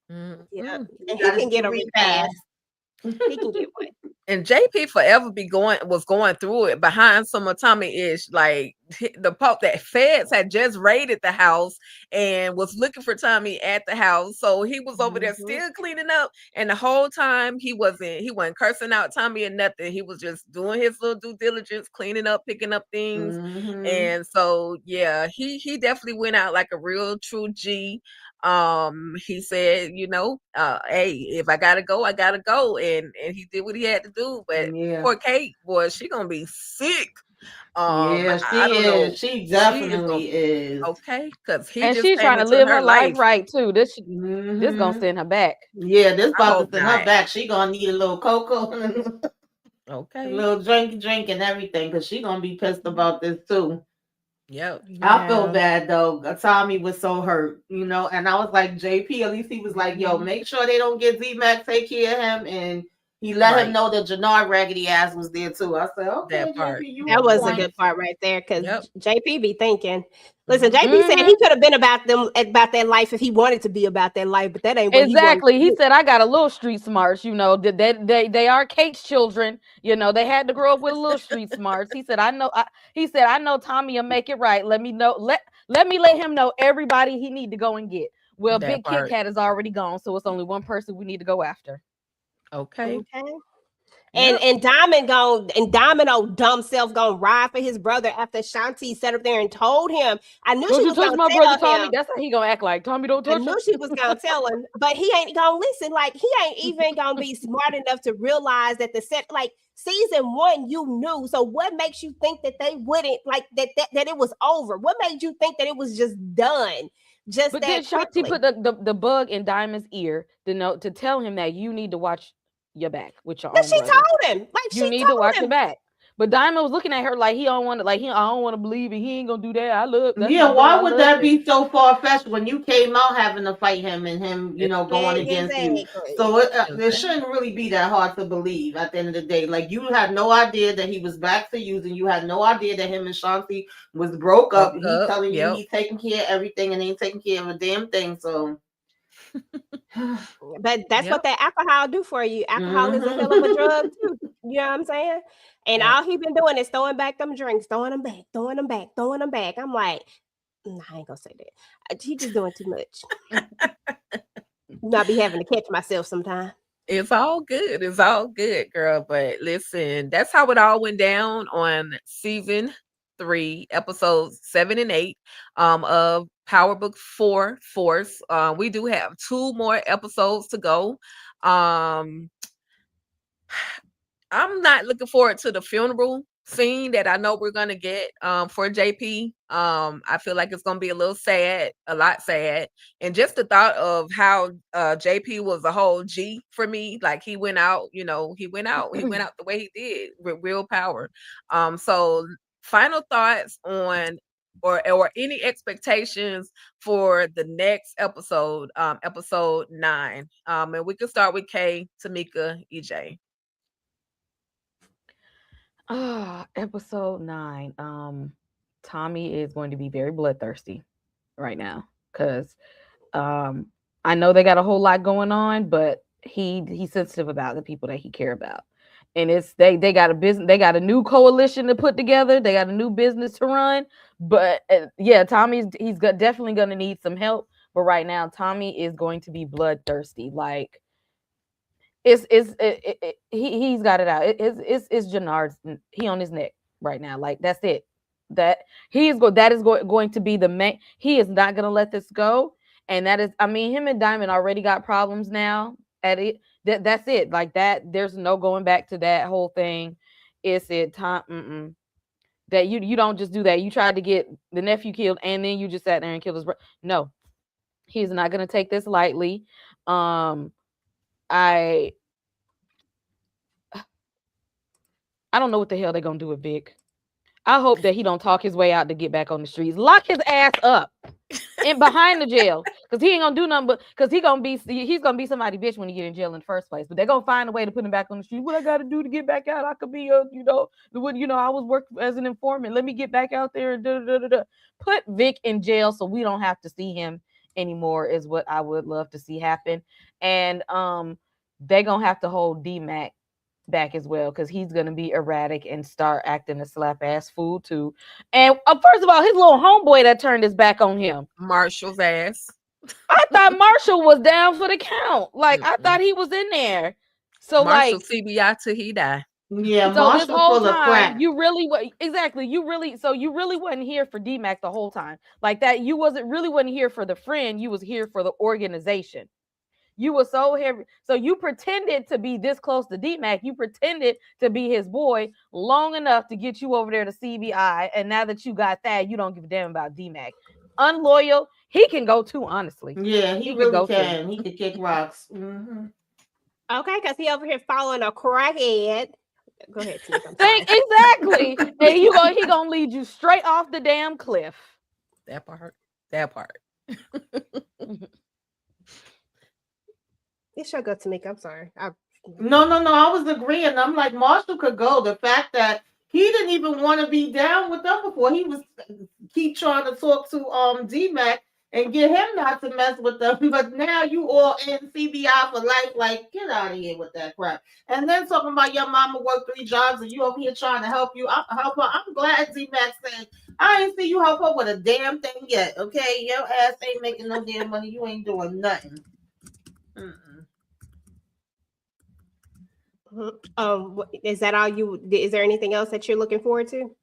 Speaker 4: Yeah. And he can get a repast. He can get one.
Speaker 3: And JP forever was going through it behind some of Tommy ish. Like that feds had just raided the house and was looking for Tommy at the house. So he was over there still cleaning up. And the whole time he wasn't cursing out Tommy or nothing. He was just doing his little due diligence, cleaning up, picking up things. And so yeah, he definitely went out like a real true G. He said, hey, if I gotta go, I gotta go, and he did what he had to do. But poor Kate, boy, she gonna be sick.
Speaker 6: Yeah,
Speaker 3: I don't know.
Speaker 6: is. She definitely is.
Speaker 3: Okay, because
Speaker 5: and
Speaker 3: just
Speaker 5: she's
Speaker 3: came
Speaker 5: trying to
Speaker 3: into
Speaker 5: live
Speaker 3: her
Speaker 5: her life
Speaker 3: life.
Speaker 5: right too. This gonna send her back.
Speaker 6: Yeah, this
Speaker 3: I
Speaker 6: about
Speaker 3: hope
Speaker 6: to send
Speaker 3: not.
Speaker 6: her back. She gonna need a little cocoa and a
Speaker 3: Okay.
Speaker 6: little drink and everything, because she gonna be pissed about this too.
Speaker 3: Yep.
Speaker 6: I feel bad though. Tommy was so hurt, and I was like, JP, at least he was like, yo, make sure they don't get Z-Mac, take care of him. And he let him know that Jannard raggedy ass was there too. I said, okay,
Speaker 3: That part.
Speaker 6: JP, you
Speaker 4: That
Speaker 6: on
Speaker 4: was
Speaker 6: point.
Speaker 4: a good part right there, because
Speaker 3: Yep.
Speaker 4: JP be thinking. Listen, JP said he could have been about that life if he wanted to be about that life, but that ain't what
Speaker 5: exactly.
Speaker 4: he
Speaker 5: said, I got a little street smarts, they are Kate's children, they had to grow up with a little street smarts. He said, I know Tommy will make it right. Let me know, let me let him know everybody he need to go and get. Well,
Speaker 3: That
Speaker 5: Big
Speaker 3: part.
Speaker 5: Kit Kat is already gone, so it's only one person we need to go after.
Speaker 3: Okay.
Speaker 4: And Diamond old dumb self gonna ride for his brother after Shanti sat up there and told him. I knew
Speaker 5: Don't
Speaker 4: she
Speaker 5: you
Speaker 4: was
Speaker 5: touch
Speaker 4: gonna
Speaker 5: my
Speaker 4: tell
Speaker 5: brother
Speaker 4: him.
Speaker 5: Tommy? That's how he gonna act like. Tommy, don't
Speaker 4: I
Speaker 5: touch
Speaker 4: knew
Speaker 5: him.
Speaker 4: she was gonna tell him, but he ain't gonna listen. Like, he ain't even gonna be smart enough to realize that season 1 you knew. So what makes you think that they wouldn't like that it was over? What made you think that it was just done?
Speaker 5: But then Shanti put the bug in Diamond's ear to tell him that you need to watch your back with your own
Speaker 4: she
Speaker 5: brother.
Speaker 4: told him. Like,
Speaker 5: you need to watch your back. But Diamond was looking at her like he don't want to, I don't want to believe it. He ain't gonna do that.
Speaker 6: Why would that be so far fetched when you came out having to fight him and him, going against you? So it shouldn't really be that hard to believe at the end of the day. Like, you had no idea that he was back to using. You had no idea that him and Shanti was broke up. He's telling you he's taking care of everything and ain't taking care of a damn thing. So.
Speaker 4: But that's what that alcohol do for you. Alcohol is a hell of a drug too. You know what I'm saying? And all he been doing is throwing back them drinks, throwing them back, throwing them back, throwing them back. I'm like, I ain't gonna say that. He just doing too much. I be having to catch myself sometimes.
Speaker 3: It's all good. It's all good, girl. But listen, that's how it all went down on season 3, episodes 7 and 8 of Powerbook 4 Force. We do have 2 more episodes to go. I'm not looking forward to the funeral scene that I know we're gonna get for JP. I feel like it's gonna be a lot sad. And just the thought of how JP was a whole G for me. Like, he went out the way he did with real power. So final thoughts on or any expectations for the next episode, episode 9. And we can start with Kay, Tamika, EJ.
Speaker 5: Episode 9. Tommy is going to be very bloodthirsty right now because I know they got a whole lot going on, but he's sensitive about the people that he care about. And they got a business, they got a new coalition to put together, they got a new business to run. But Tommy's definitely gonna need some help. But right now, Tommy is going to be bloodthirsty. Like, he's got it out. It's Jannard's. He on his neck right now. Like, that's it. That is going to be the main. He is not gonna let this go. And that is, him and Diamond already got problems now. That's it. Like that. There's no going back to that whole thing. It's it time. That you don't just do that. You tried to get the nephew killed, and then you just sat there and killed his brother. No, he's not gonna take this lightly. I don't know what the hell they're gonna do with Vic. I hope that he don't talk his way out to get back on the streets. Lock his ass up and behind the jail, because he ain't gonna do nothing. But because he's gonna be somebody bitch when he get in jail in the first place. But they're gonna find a way to put him back on the street. What I gotta do to get back out? I could be I was working as an informant. Let me get back out there and put Vic in jail so we don't have to see him anymore. Is what I would love to see happen. And they're gonna have to hold D-Mac back as well, because he's gonna be erratic and start acting a slap ass fool too. And first of all, his little homeboy that turned his back on him,
Speaker 3: Marshall's ass.
Speaker 5: I thought Marshall was down for the count. Like I thought he was in there. So
Speaker 3: Marshall
Speaker 5: like
Speaker 3: CBI till he die.
Speaker 6: Yeah,
Speaker 5: so this
Speaker 6: Marshall
Speaker 5: whole
Speaker 6: full of
Speaker 5: time
Speaker 6: crap.
Speaker 5: you really wasn't here for D-Mac the whole time. Like that you wasn't here for the friend, you was here for the organization. You were so heavy. So you pretended to be this close to D-Mac. You pretended to be his boy long enough to get you over there to CBI. And now that you got that, you don't give a damn about D-Mac. Unloyal. He can go too, honestly.
Speaker 6: Yeah, he
Speaker 5: He
Speaker 6: really
Speaker 5: go
Speaker 6: can.
Speaker 5: too.
Speaker 6: He can kick rocks. Mm-hmm.
Speaker 4: Okay, because he over here following a crackhead. Go ahead, Tick. I'm sorry.
Speaker 5: Exactly. And he gonna lead you straight off the damn cliff.
Speaker 3: That part. That part.
Speaker 4: It should go to Tamika. I'm sorry.
Speaker 6: No. I was agreeing. I'm like, Marshall could go. The fact that he didn't even want to be down with them before, he was keep trying to talk to D-Mac and get him not to mess with them. But now you all in CBI for life. Like, get out of here with that crap. And then talking about your mama worked 3 jobs and you over here trying to help her. I'm glad D-Mac said, I ain't see you help her with a damn thing yet. Okay, your ass ain't making no damn money. You ain't doing nothing. Mm-mm.
Speaker 4: Is that all is there anything else that you're looking forward to?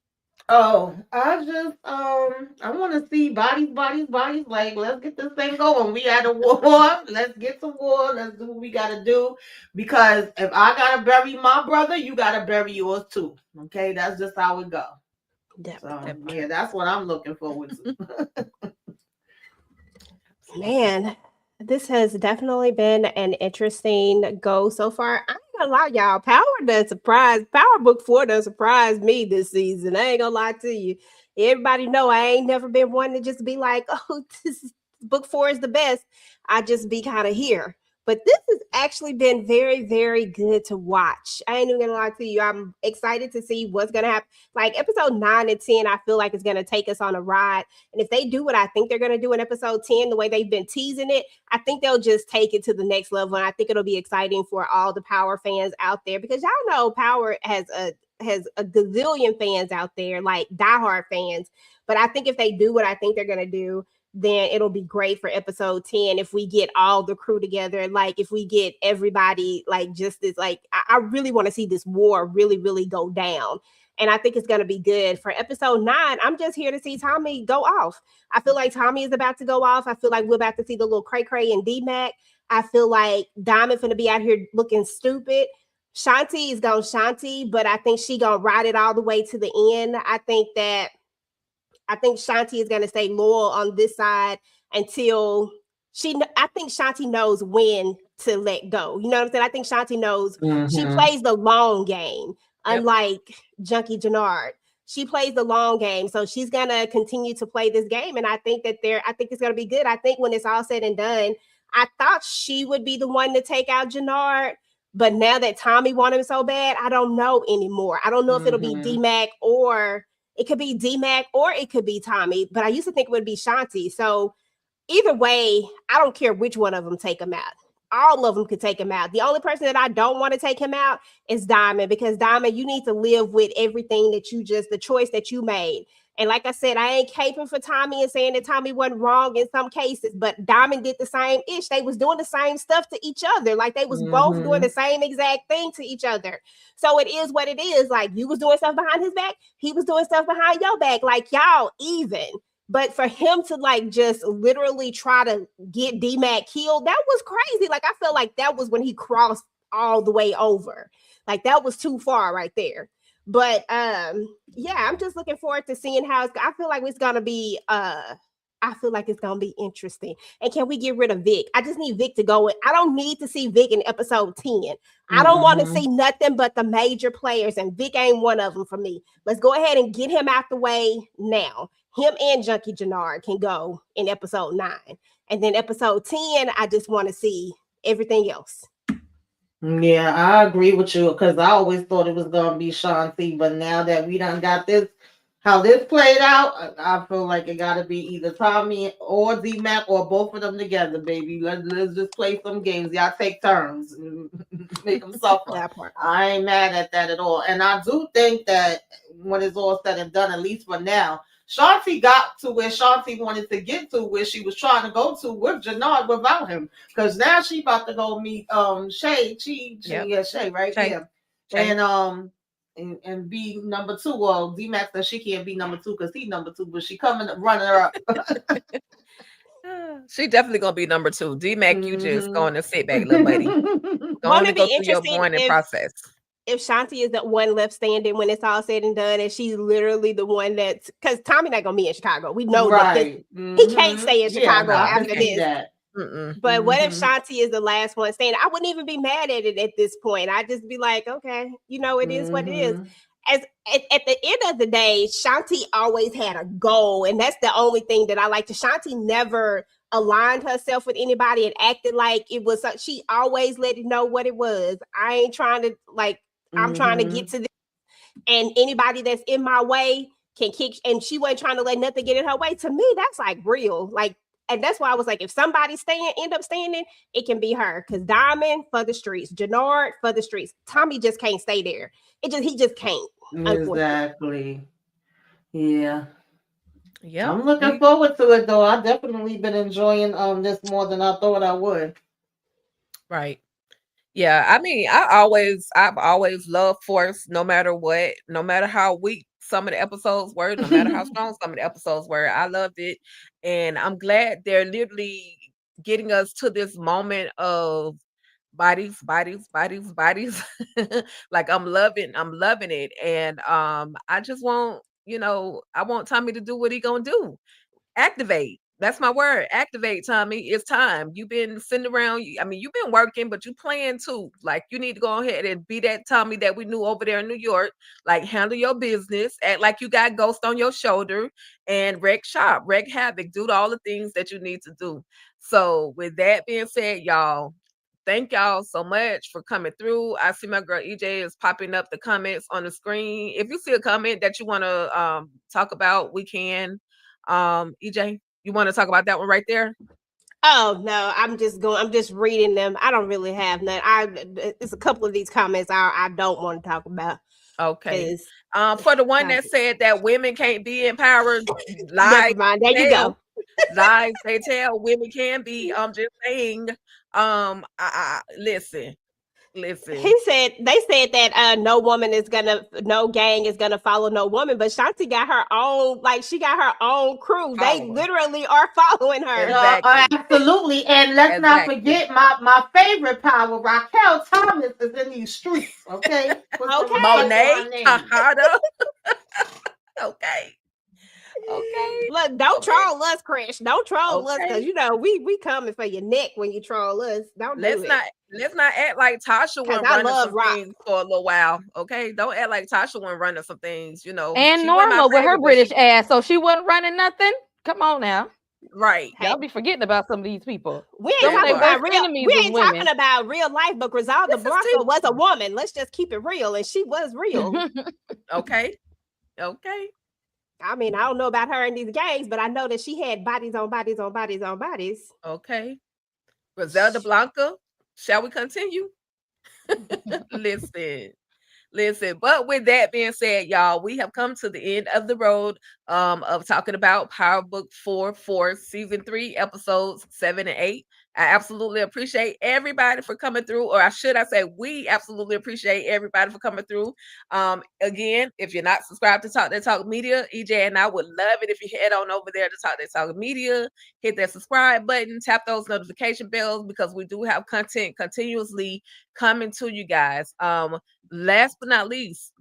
Speaker 6: Oh, I just I want to see bodies. Like, let's get this thing going. We at a war. Let's get some war. Let's do what we gotta do. Because if I gotta bury my brother, you gotta bury yours too. Okay, that's just how it go. So yeah, that's what I'm looking forward to.
Speaker 4: Man, this has definitely been an interesting go so far. I ain't gonna lie, y'all. Powerbook 4 done surprised me this season. I ain't gonna lie to you. Everybody know I ain't never been one to just be like, oh, book 4 is the best. I just be kind of here. But this has actually been very, very good to watch. I ain't even gonna lie to you. I'm excited to see what's gonna happen. Like episode 9 and 10, I feel like it's gonna take us on a ride. And if they do what I think they're gonna do in episode 10, the way they've been teasing it, I think they'll just take it to the next level. And I think it'll be exciting for all the Power fans out there, because y'all know Power has a gazillion fans out there, like diehard fans. But I think if they do what I think they're gonna do, then it'll be great for episode 10 if we get all the crew together. Like if we get everybody, like just this, like I really want to see this war really, really go down. And I think it's going to be good. For episode 9, I'm just here to see Tommy go off. I feel like Tommy is about to go off. I feel like we're about to see the little cray and D-Mac. I feel like Diamond finna be out here looking stupid. Shanti is gonna Shanti, but I think she gonna ride it all the way to the end. I think Shanti is going to stay loyal on this side until I think Shanti knows when to let go. You know what I'm saying? I think Shanti knows she plays the long game, unlike Junkie Jannard. She plays the long game. So she's going to continue to play this game. And I think it's going to be good. I think when it's all said and done, I thought she would be the one to take out Jannard. But now that Tommy wanted him so bad, I don't know anymore. I don't know if it'll be D-Mac or... It could be D-Mac or it could be Tommy, but I used to think it would be Shanti. So either way, I don't care which one of them take him out. All of them could take him out. The only person that I don't want to take him out is Diamond, because Diamond, you need to live with everything that the choice that you made. And like I said, I ain't caping for Tommy and saying that Tommy wasn't wrong in some cases, but Diamond did the same ish. They was doing the same stuff to each other. Like they was both doing the same exact thing to each other. So it is what it is. Like you was doing stuff behind his back. He was doing stuff behind your back. Like y'all even. But for him to like just literally try to get D-Mac killed, that was crazy. Like I felt like that was when he crossed all the way over. Like that was too far right there. But yeah, I'm just looking forward to seeing how I feel like it's gonna be interesting. And can we get rid of Vic? I just need Vic to go in. I don't need to see Vic in episode 10. I don't want to see nothing but the major players, and Vic ain't one of them for me. Let's go ahead and get him out the way now. Him and Junkie Jannard can go in episode 9. And then episode 10, I just want to see everything else.
Speaker 6: Yeah, I agree with you, because I always thought it was gonna be Shanti, but now that we done got this how this played out, I feel like it got to be either Tommy or D-Mac or both of them together, baby. Let's just play some games. Y'all take turns. Make them suffer.
Speaker 4: That part.
Speaker 6: I ain't mad at that at all. And I do think that when it's all said and done, at least for now, Shanti got to where Shanti wanted to get to, where she was trying to go to with Jannard without him. Because now she about to go meet Shay. Yeah, Shay, right?
Speaker 3: Shay.
Speaker 6: Yeah.
Speaker 3: Shay.
Speaker 6: And be number two. Well, D-Max says she can't be number two because he's number two, but she coming running her up.
Speaker 3: She definitely gonna be number two. D-Mac, you just
Speaker 6: Mhm.
Speaker 3: going to sit back, little buddy.
Speaker 4: Won't
Speaker 3: Going to
Speaker 4: it
Speaker 3: go
Speaker 4: be
Speaker 3: through your
Speaker 4: interesting
Speaker 3: mourning process.
Speaker 4: if Shanti is the one left standing when it's all said and done, and she's literally the one that's, because Tommy not gonna be in Chicago. We know that
Speaker 6: Right.
Speaker 4: he can't stay in Chicago
Speaker 6: I can
Speaker 4: after
Speaker 6: see
Speaker 4: this.
Speaker 6: that.
Speaker 4: But what if Shanti is the last one standing? I wouldn't even be mad at it at this point. I'd just be like, okay, you know, it is what it is. As at the end of the day, Shanti always had a goal, and that's the only thing that I like. Shanti never aligned herself with anybody and acted like it was. She always let it know what it was. I ain't trying to like. I'm trying to get to this, and anybody that's in my way can kick. And she wasn't trying to let nothing get in her way. To me, that's like real. Like, and that's why I was like, if somebody end up standing, it can be her. Because Diamond for the streets, Jannard for the streets. Tommy just can't stay there. He just can't.
Speaker 6: Exactly. Yeah.
Speaker 3: Yeah.
Speaker 6: I'm looking forward to it though. I've definitely been enjoying this more than I thought I would.
Speaker 3: Right. Yeah. I mean, I've always loved Force, no matter what, no matter how weak some of the episodes were, no matter how strong some of the episodes were. I loved it. And I'm glad they're literally getting us to this moment of bodies. Like I'm loving it. And I just want, I want Tommy to do what he gonna do. Activate. That's my word. Activate, Tommy. It's time. You've been sitting around. I mean, you've been working, but you playing too. Like you need to go ahead and be that Tommy that we knew over there in New York. Like handle your business. Act like you got Ghost on your shoulder and wreck shop, wreck havoc. Do all the things that you need to do. So with that being said, y'all, thank y'all so much for coming through. I see my girl EJ is popping up the comments on the screen. If you see a comment that you want to talk about, we can. EJ, you want to talk about that one right there?
Speaker 4: Oh no, I'm just reading them. I don't really have none. It's a couple of these comments I don't want to talk about.
Speaker 3: Okay. For the one that said that women can't be empowered,
Speaker 4: never mind. There you go.
Speaker 3: Lies they tell, women can be. I'm just saying. Listen.
Speaker 4: They said that no gang is gonna follow no woman, but Shanti got her own, like she got her own crew. They literally are following her.
Speaker 3: Exactly.
Speaker 6: Absolutely. And let's not forget my favorite power, Raquel Thomas, is in these streets. Okay.
Speaker 3: Monet Tejada. Okay.
Speaker 4: Look, don't troll us, Chris. Don't troll us, because we coming for your neck when you troll us.
Speaker 3: Let's not act like Tasha wasn't running some things for a little while. Okay, don't act like Tasha wasn't running some things.
Speaker 5: And Norma with her British ass, so she wasn't running nothing. Come on now.
Speaker 3: Right.
Speaker 5: Y'all be forgetting about some of these people.
Speaker 4: We ain't talking about real life, but Griselda Blanco was a woman. Let's just keep it real, and she was real.
Speaker 3: Okay.
Speaker 4: I mean, I don't know about her in these gangs, but I know that she had bodies on bodies on bodies on bodies.
Speaker 3: Okay. Griselda Blanca, shall we continue? Listen, but with that being said, y'all, we have come to the end of the road of talking about Powerbook 4 season 3, episodes 7 and 8. I absolutely appreciate everybody for coming through, or should I say, we absolutely appreciate everybody for coming through. Again, if you're not subscribed to Talk That Talk Media, EJ and I would love it if you head on over there to Talk That Talk Media, hit that subscribe button, tap those notification bells, because we do have content continuously coming to you guys. Last but not least,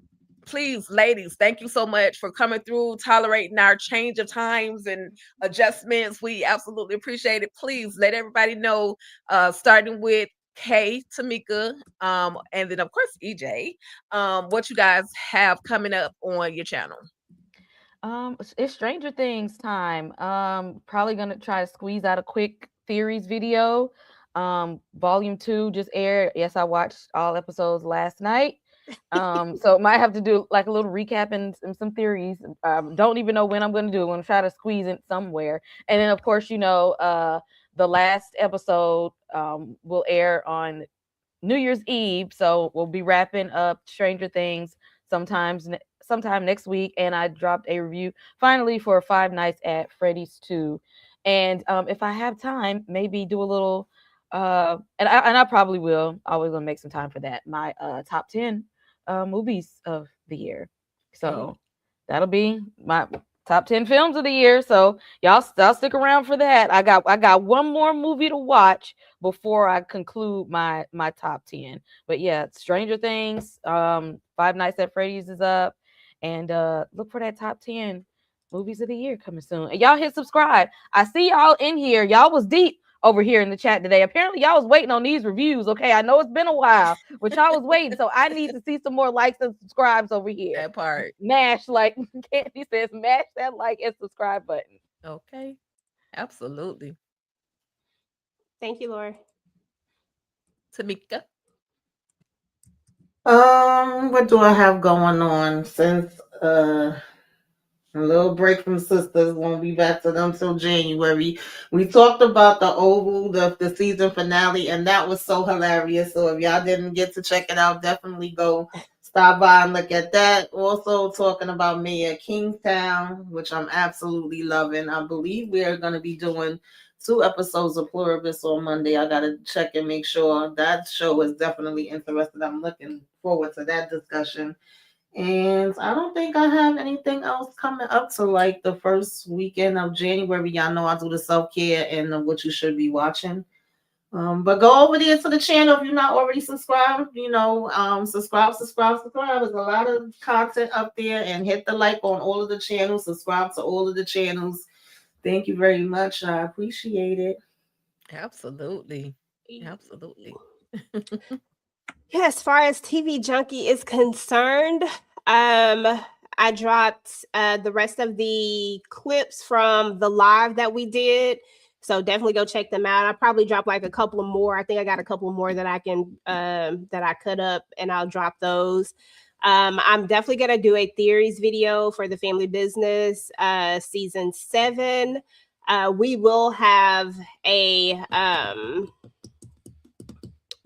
Speaker 3: please, ladies, thank you so much for coming through, tolerating our change of times and adjustments. We absolutely appreciate it. Please let everybody know, starting with Kay, Tamika, and then of course EJ, what you guys have coming up on your channel.
Speaker 5: It's Stranger Things time. Probably gonna try to squeeze out a quick theories video. Volume 2 just aired. Yes, I watched all episodes last night. So might have to do like a little recap and some theories. Don't even know when I'm going to do it. I'm going to try to squeeze it somewhere. And then, of course, the last episode will air on New Year's Eve. So we'll be wrapping up Stranger Things sometime next week. And I dropped a review finally for Five Nights at Freddy's 2. And if I have time, maybe do a little, and I probably will. Always gonna make some time for that. My top 10 movies of the year. So that'll be my top 10 films of the year. So y'all stick around for that. I got one more movie to watch before I conclude my top 10. But yeah, Stranger Things, Five Nights at Freddy's is up, and look for that top 10 movies of the year coming soon. And y'all hit subscribe. I see y'all in here. Y'all was deep over here in the chat today. Apparently y'all was waiting on these reviews. Okay, I know it's been a while, but y'all was waiting, so I need to see some more likes and subscribes over here.
Speaker 3: That part.
Speaker 5: Mash, like Candy says, mash that like and subscribe button.
Speaker 3: Okay, absolutely.
Speaker 4: Thank you, Laura.
Speaker 3: Tamika.
Speaker 6: What do I have going on? Since a little break from sisters, won't be back to them till January. We talked about the Oval, the season finale, and that was so hilarious. So if y'all didn't get to check it out, definitely go stop by and look at that. Also talking about Mayor Kingstown, which I'm absolutely loving. I believe we are going to be doing 2 episodes of Pluribus on Monday. I got to check and make sure. That show is definitely interesting. I'm looking forward to that discussion. And I don't think I have anything else coming up to like the first weekend of January. Y'all know I do the self-care and what you should be watching. But go over there to the channel if you're not already subscribed. Subscribe. There's a lot of content up there, and hit the like on all of the channels. Subscribe to all of the channels. Thank you very much. I appreciate it.
Speaker 3: Absolutely.
Speaker 4: Yeah, as far as TV Junkie is concerned, I dropped the rest of the clips from the live that we did. So definitely go check them out. I'll probably drop like a couple of more. I think I got a couple more that I can that I cut up, and I'll drop those. I'm definitely gonna do a theories video for the family business season 7. We will have a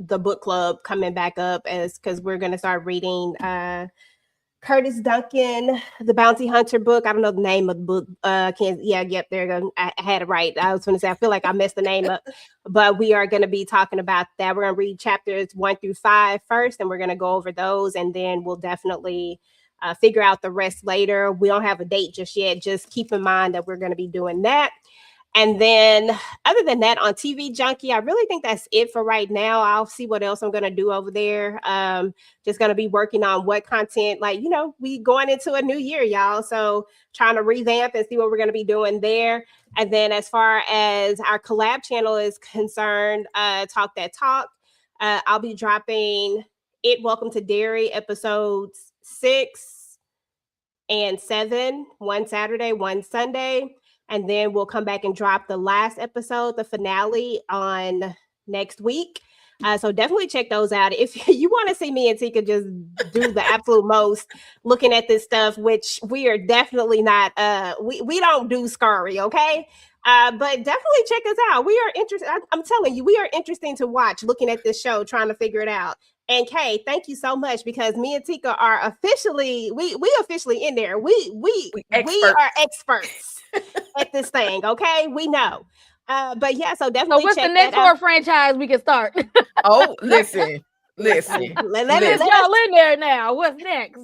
Speaker 4: the book club coming back up because we're going to start reading Curtis Duncan, the Bounty Hunter book. I don't know the name of the book. There you go. I had it right. I was going to say, I feel like I messed the name up, but we are going to be talking about that. We're going to read chapters 1 through 5 first, and we're going to go over those, and then we'll definitely figure out the rest later. We don't have a date just yet. Just keep in mind that we're going to be doing that. And then other than that, on TV Junkie, I really think that's it for right now. I'll see what else I'm going to do over there. Just going to be working on what content, we going into a new year, y'all. So trying to revamp and see what we're going to be doing there. And then as far as our collab channel is concerned, Talk That Talk, I'll be dropping It Welcome to Dairy episodes 6 and 7, one Saturday, one Sunday. And then we'll come back and drop the last episode, the finale, on next week. So definitely check those out. If you want to see me and Tika just do the absolute most looking at this stuff, which we are definitely not, we don't do scurry, okay? But definitely check us out. We are interested. I'm telling you, we are interesting to watch looking at this show, trying to figure it out. And Kay, thank you so much, because me and Tika are officially, we officially in there. We are experts at this thing, okay? We know. But yeah, so definitely.
Speaker 5: So what's the next horror franchise we can start?
Speaker 3: Oh, listen.
Speaker 4: Let
Speaker 5: y'all in there now. What's next?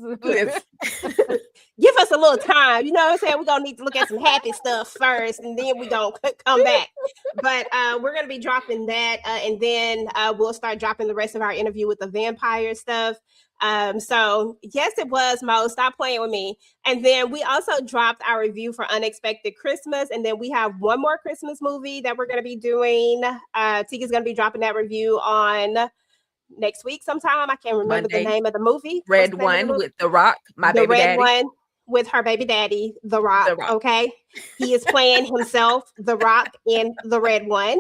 Speaker 4: Give us a little time. You know what I'm saying? We're gonna need to look at some happy stuff first, and then we're gonna come back. But we're gonna be dropping that, and then we'll start dropping the rest of our interview with the vampire stuff. So yes, it was Mo. Stop playing with me. And then we also dropped our review for Unexpected Christmas, and then we have one more Christmas movie that we're gonna be doing. Tika's gonna be dropping that review on next week sometime. I can't remember
Speaker 3: Monday.
Speaker 4: The name of the movie.
Speaker 3: Red one with The Rock, my baby daddy.
Speaker 4: The red one with her baby daddy, The Rock. Okay, he is playing himself, The Rock, in the red one.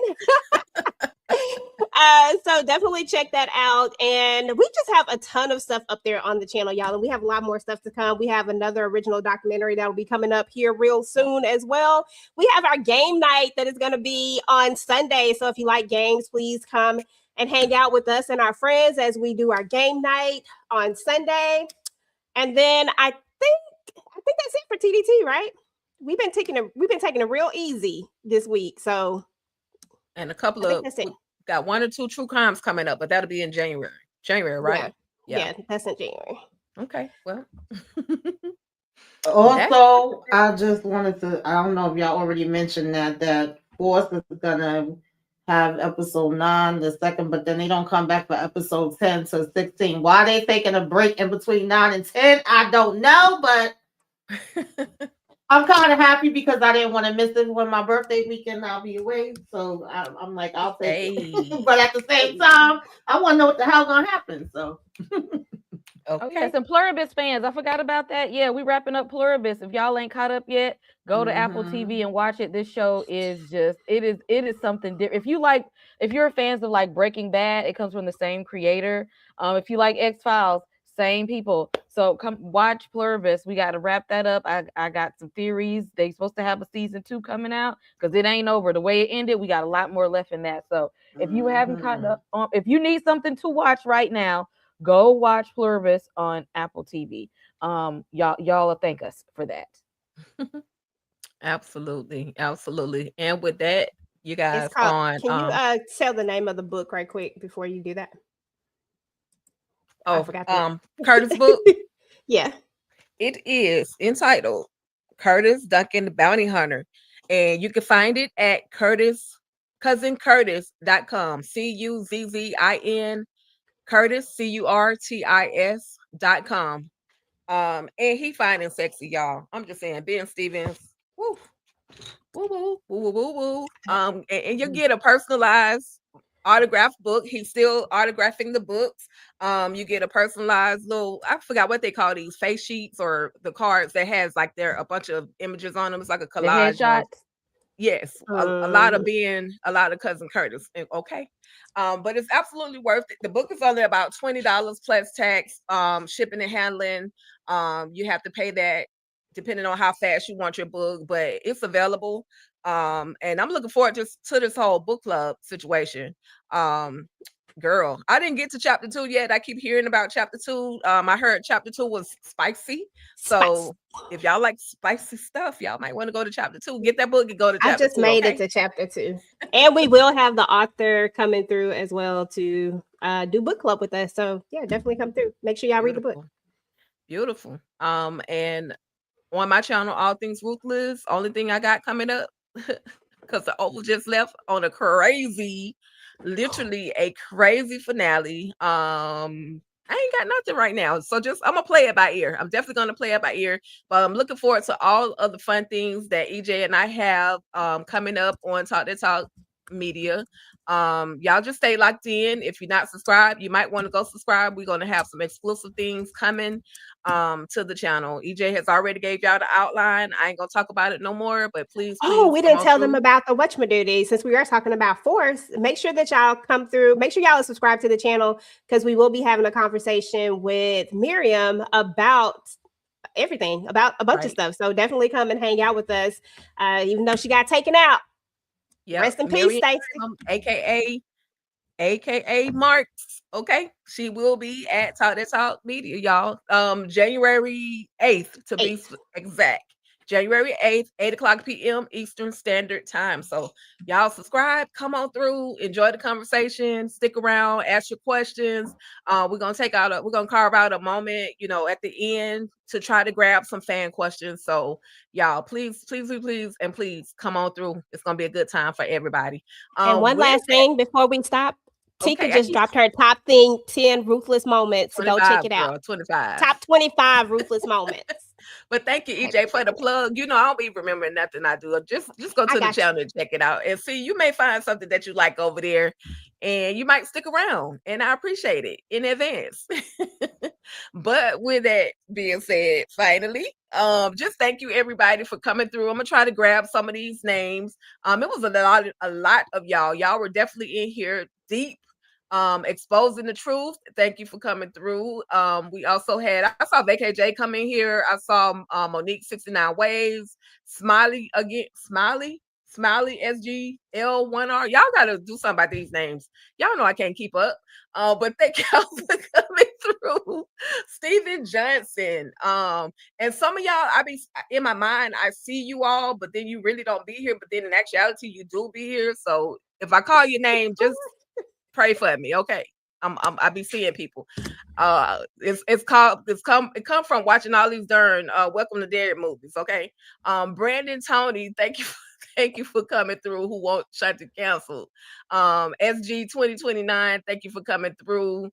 Speaker 4: So definitely check that out. And we just have a ton of stuff up there on the channel, y'all. And we have a lot more stuff to come. We have another original documentary that will be coming up here real soon as well. We have our game night that is going to be on Sunday. So if you like games, please come and hang out with us and our friends as we do our game night on Sunday. And then I think that's it for TDT, right? We've been taking it real easy this week. So
Speaker 3: and a couple of got 1 or 2 true crimes coming up, but that'll be in January. January, right?
Speaker 4: Yeah, that's in January.
Speaker 3: Okay, well.
Speaker 6: Also, I just wanted to, I don't know if y'all already mentioned that Force is gonna have episode 9, the second, but then they don't come back for episode 10 to 16. Why they taking a break in between 9 and 10, I don't know, but I'm kind of happy because I didn't want to miss it when my birthday weekend. I'll be away, so I'm like, I'll take it. But at the same time, I want to know what the hell gonna happen. So,
Speaker 5: okay, some Pluribus fans, I forgot about that. Yeah, we wrapping up Pluribus. If y'all ain't caught up yet, go to Apple TV and watch it. This show is just it is something different. If you're fans of like Breaking Bad, it comes from the same creator. If you like X-Files, same people. So come watch Pluribus. We got to wrap that up. I got some theories. They supposed to have a season 2 coming out because it ain't over. The way it ended, we got a lot more left in that. So if you haven't caught up, if you need something to watch right now, go watch Pluribus on Apple TV. Y'all will thank us for that.
Speaker 3: Absolutely. And with that, you guys
Speaker 4: can you tell the name of the book right quick before you do that?
Speaker 3: I forgot Curtis' book.
Speaker 4: Yeah.
Speaker 3: It is entitled Curtis Duncan the Bounty Hunter. And you can find it at cousincurtis.com. CUZZIN Curtis CURTIS.com. And he fine and sexy, y'all. I'm just saying, Ben Stevens. Woo. Woo woo woo woo woo. And you get a personalized autographed book. He's still autographing the books. You get a personalized little, I forgot what they call these, face sheets or the cards that has like a bunch of images on them. It's like a collage.
Speaker 5: The headshots.
Speaker 3: Yes, a lot of Cousin Curtis. Okay. But it's absolutely worth it. The book is only about $20 plus tax, shipping and handling. You have to pay that depending on how fast you want your book, but it's available. And I'm looking forward to this whole book club situation. Girl, I didn't get to chapter 2 yet. I keep hearing about chapter 2. I heard chapter 2 was spicy. So if y'all like spicy stuff, y'all might want to go to chapter 2. Get that book and go to chapter 2.
Speaker 4: I just made it to chapter 2. And we will have the author coming through as well to do book club with us. So yeah, definitely come through. Make sure y'all read the book.
Speaker 3: Beautiful. And on my channel, All Things Ruthless, only thing I got coming up, because the Oval just left on a literally a crazy finale. I ain't got nothing right now. So I'm gonna play it by ear. I'm definitely gonna play it by ear. But I'm looking forward to all of the fun things that EJ and I have coming up on Talk That Talk Media. Y'all just stay locked in. If you're not subscribed, you might want to go subscribe. We're gonna have some exclusive things coming to the channel. EJ has already gave y'all the outline. I ain't gonna talk about it no more, but please
Speaker 4: we didn't tell them about the whatchamadoodie. Since we are talking about Force, make sure that y'all come through. Make sure y'all subscribe to the channel because we will be having a conversation with Miriam about everything, about a bunch of stuff. So definitely come and hang out with us, even though she got taken out. Yeah, rest in peace, Stacey.
Speaker 3: AKA Marks. Okay, she will be at Talk That Talk Media, y'all. January 8th to be exact. January 8th, 8:00 p.m. Eastern Standard Time. So y'all subscribe, come on through, enjoy the conversation, stick around, ask your questions. We're gonna carve out a moment, at the end to try to grab some fan questions. So y'all, please come on through. It's gonna be a good time for everybody.
Speaker 4: And one last thing before we stop. Tika just dropped her top 10 ruthless moments. So go check it out.
Speaker 3: Girl, 25.
Speaker 4: Top 25 ruthless moments.
Speaker 3: But thank you, EJ, for the plug. I don't be remembering nothing I do. Just go to the channel and check it out. And see, you may find something that you like over there. And you might stick around. And I appreciate it in advance. But with that being said, finally, just thank you everybody for coming through. I'm gonna try to grab some of these names. It was a lot of y'all. Y'all were definitely in here deep. Exposing the Truth. Thank you for coming through. We also had, I saw VKJ come in here. I saw Monique 69 Waves, Smiley again, Smiley SGL1R. Y'all gotta do something about these names. Y'all know I can't keep up. But thank y'all for coming through. Stephen Johnson. And some of y'all, I be in my mind, I see you all, but then you really don't be here. But then in actuality, you do be here. So if I call your name, just pray for me, okay? I be seeing people. It come from watching all these darn Welcome to Derry movies, okay? Brandon Tony, thank you for coming through. Who won't shut to cancel? SG 2029, thank you for coming through.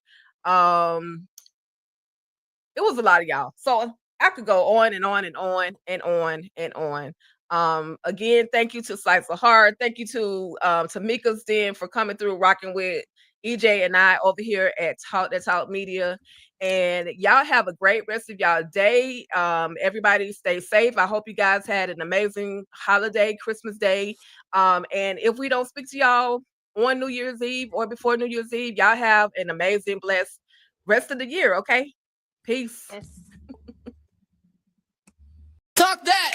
Speaker 3: It was a lot of y'all, so I could go on and on and on and on and on. Again, thank you to Slice of Heart. Thank you to Tamika's Den for coming through, rocking with EJ and I over here at Talk Media. And y'all have a great rest of y'all day. Everybody stay safe. I hope you guys had an amazing holiday, Christmas Day. And if we don't speak to y'all on New Year's Eve or before New Year's Eve, y'all have an amazing, blessed rest of the year, okay? Peace.
Speaker 4: Yes.
Speaker 1: Talk that.